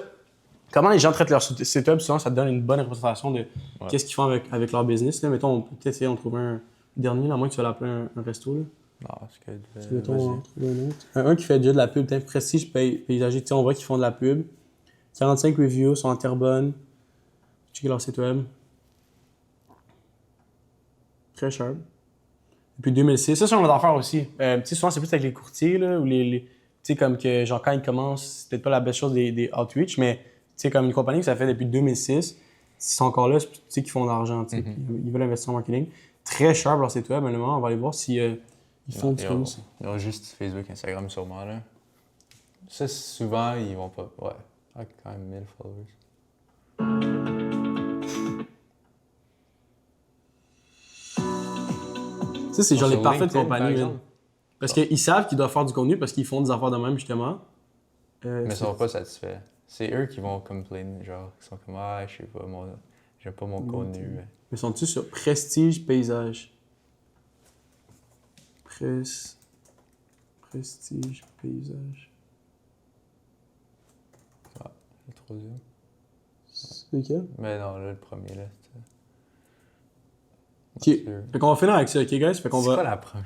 comment les gens traitent leur site web, souvent, ça te donne une bonne représentation de qu'est-ce qu'ils font avec leur business. Là. Mettons, on peut peut-être essayer d'en trouver un dernier, là, à moins que tu vas l'appeler un resto. Là. Non, c'est que. Mettons, un autre. Un qui fait déjà de la pub, peut-être prestige paysager. Tu sais, on voit qu'ils font de la pub. 45 reviews, sont en terre bonne. Checker leur site web. Très sharp. Depuis 2006. Ça, on va en faire aussi. Tu sais, souvent, c'est plus avec les courtiers, là, ou tu sais, comme que, genre, quand ils commencent, c'est peut-être pas la belle chose des outreach, mais, tu sais, comme une compagnie que ça fait depuis 2006, s'ils sont encore là, tu sais qu'ils font de l'argent, tu sais, ils veulent investir en marketing. Très sharp leur site web, honnêtement. On va aller voir si ils font du contenu. Ils ont juste Facebook, Instagram, sûrement, là. Ça, souvent, ils vont pas. Ouais. Ah, quand même 1000 followers. Ça, c'est genre Sur les parfaites LinkedIn, compagnies. par man. exemple. Parce qu'ils savent qu'ils doivent faire du contenu parce qu'ils font des affaires de même, justement. Mais ils sont pas satisfaits. C'est eux qui vont complain, genre, ils sont comme ah, je sais pas, j'aime pas mon contenu. Mais sont-ils sur Prestige Paysage? Prestige Paysage. Ah, le troisième. C'est lequel? Mais non, là, le premier, là. Ok. Fait qu'on va finir avec ça, ok, guys? Fait qu'on C'est va. quoi la première?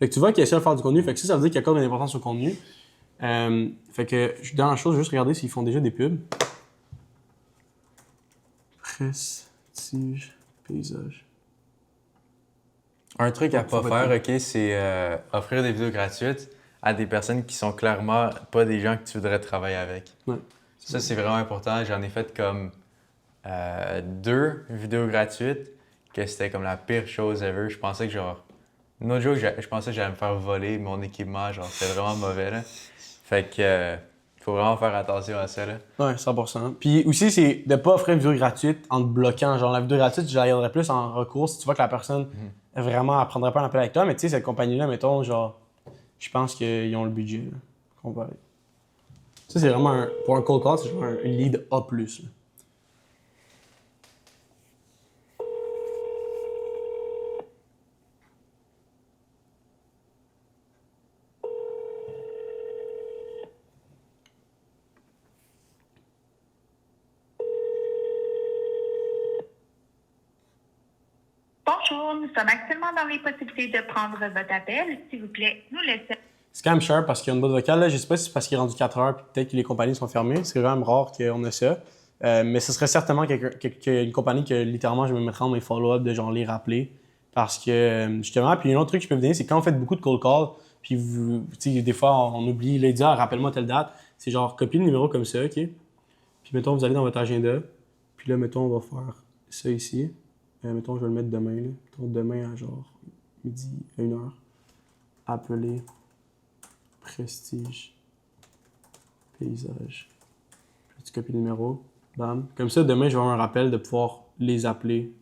Fait que tu vois qu'il essaie de faire du contenu, fait que ça veut dire qu'il y a quand même une importance au contenu. Fait que, dans la chose, juste regarder s'ils font déjà des pubs. Prestige Paysage. Un truc à pas faire, ok, c'est offrir des vidéos gratuites à des personnes qui sont clairement pas des gens que tu voudrais travailler avec. Ouais. Ça, c'est vraiment important. J'en ai fait comme 2 vidéos gratuites que c'était comme la pire chose ever. Je pensais que genre... Une autre jour, je pensais que j'allais me faire voler mon équipement. Genre, c'était vraiment mauvais, là. Fait que... faut vraiment faire attention à ça, là. Ouais, 100%. Puis aussi, c'est de pas offrir une vidéo gratuite en te bloquant. Genre, la vidéo gratuite, je la regarderais plus en recours si tu vois que la personne, vraiment, elle prendrait pas un appel avec toi. Mais tu sais, cette compagnie-là, mettons, genre, je pense qu'ils ont le budget, là, comparé. Ça, c'est vraiment pour un cold call, c'est genre un lead A+. Là. Bonjour, nous sommes actuellement dans les possibilités de prendre votre appel. S'il vous plaît, nous laissez. C'est quand même cher parce qu'il y a une boîte vocale. Là. Je sais pas si c'est parce qu'il est rendu 4 heures puis peut-être que les compagnies sont fermées. C'est quand même rare qu'on ait ça. Mais ce serait certainement une compagnie que littéralement je vais mettre en mes follow-up de genre les rappeler. Parce que justement, puis un autre truc que je peux vous donner, c'est quand vous faites beaucoup de cold call, puis vous, des fois on oublie, là, il dit rappelle-moi telle date, c'est genre copier le numéro comme ça, ok? Puis mettons, vous allez dans votre agenda, puis là, mettons, on va faire ça ici. Mettons, je vais le mettre demain, là. Mettons, demain à genre midi, 1h. Appeler Prestige Paysage. Puis tu copies le numéro, bam. Comme ça, demain, je vais avoir un rappel de pouvoir les appeler,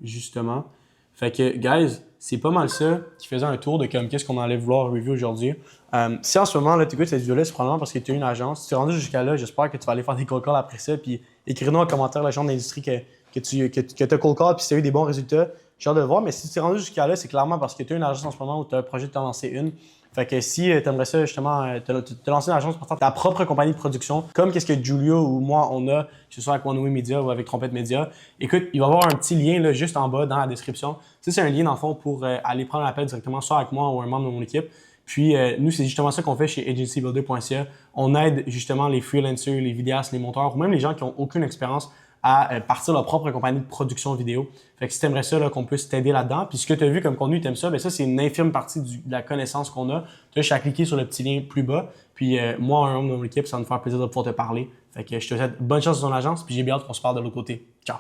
justement. Fait que, guys, c'est pas mal ça qui faisait un tour de comme qu'est-ce qu'on allait vouloir review aujourd'hui. Si en ce moment, là, tu écoutes cette vidéo-là, c'est probablement parce que tu as une agence. Si tu es rendu jusqu'à là, j'espère que tu vas aller faire des cold calls après ça. Puis écris-nous en commentaire la chambre d'industrie que tu as cold call puis si tu as eu des bons résultats. J'ai hâte de le voir. Mais si tu es rendu jusqu'à là, c'est clairement parce que tu as une agence en ce moment ou tu as un projet de t'en lancer une. Fait que si tu aimerais ça, justement, te lancer une agence pour ta propre compagnie de production, comme qu'est-ce que Julio ou moi, on a, que ce soit avec One Way Media ou avec Trompette Media, écoute, il va y avoir un petit lien là, juste en bas dans la description. Ça, c'est un lien, dans le fond, pour aller prendre l'appel directement, soit avec moi ou un membre de mon équipe. Puis, nous, c'est justement ça qu'on fait chez agencybuilder.ca. On aide justement les freelancers, les vidéastes, les monteurs ou même les gens qui n'ont aucune expérience à partir de leur propre compagnie de production vidéo. Fait que si tu aimerais ça, qu'on puisse t'aider là-dedans, puis ce que tu as vu comme contenu, tu aimes ça, bien ça, c'est une infime partie de la connaissance qu'on a. Tu as juste à cliquer sur le petit lien plus bas. Puis moi, un membre de mon équipe, ça va me faire plaisir de pouvoir te parler. Fait que je te souhaite bonne chance dans ton agence, puis j'ai bien hâte qu'on se parle de l'autre côté. Ciao!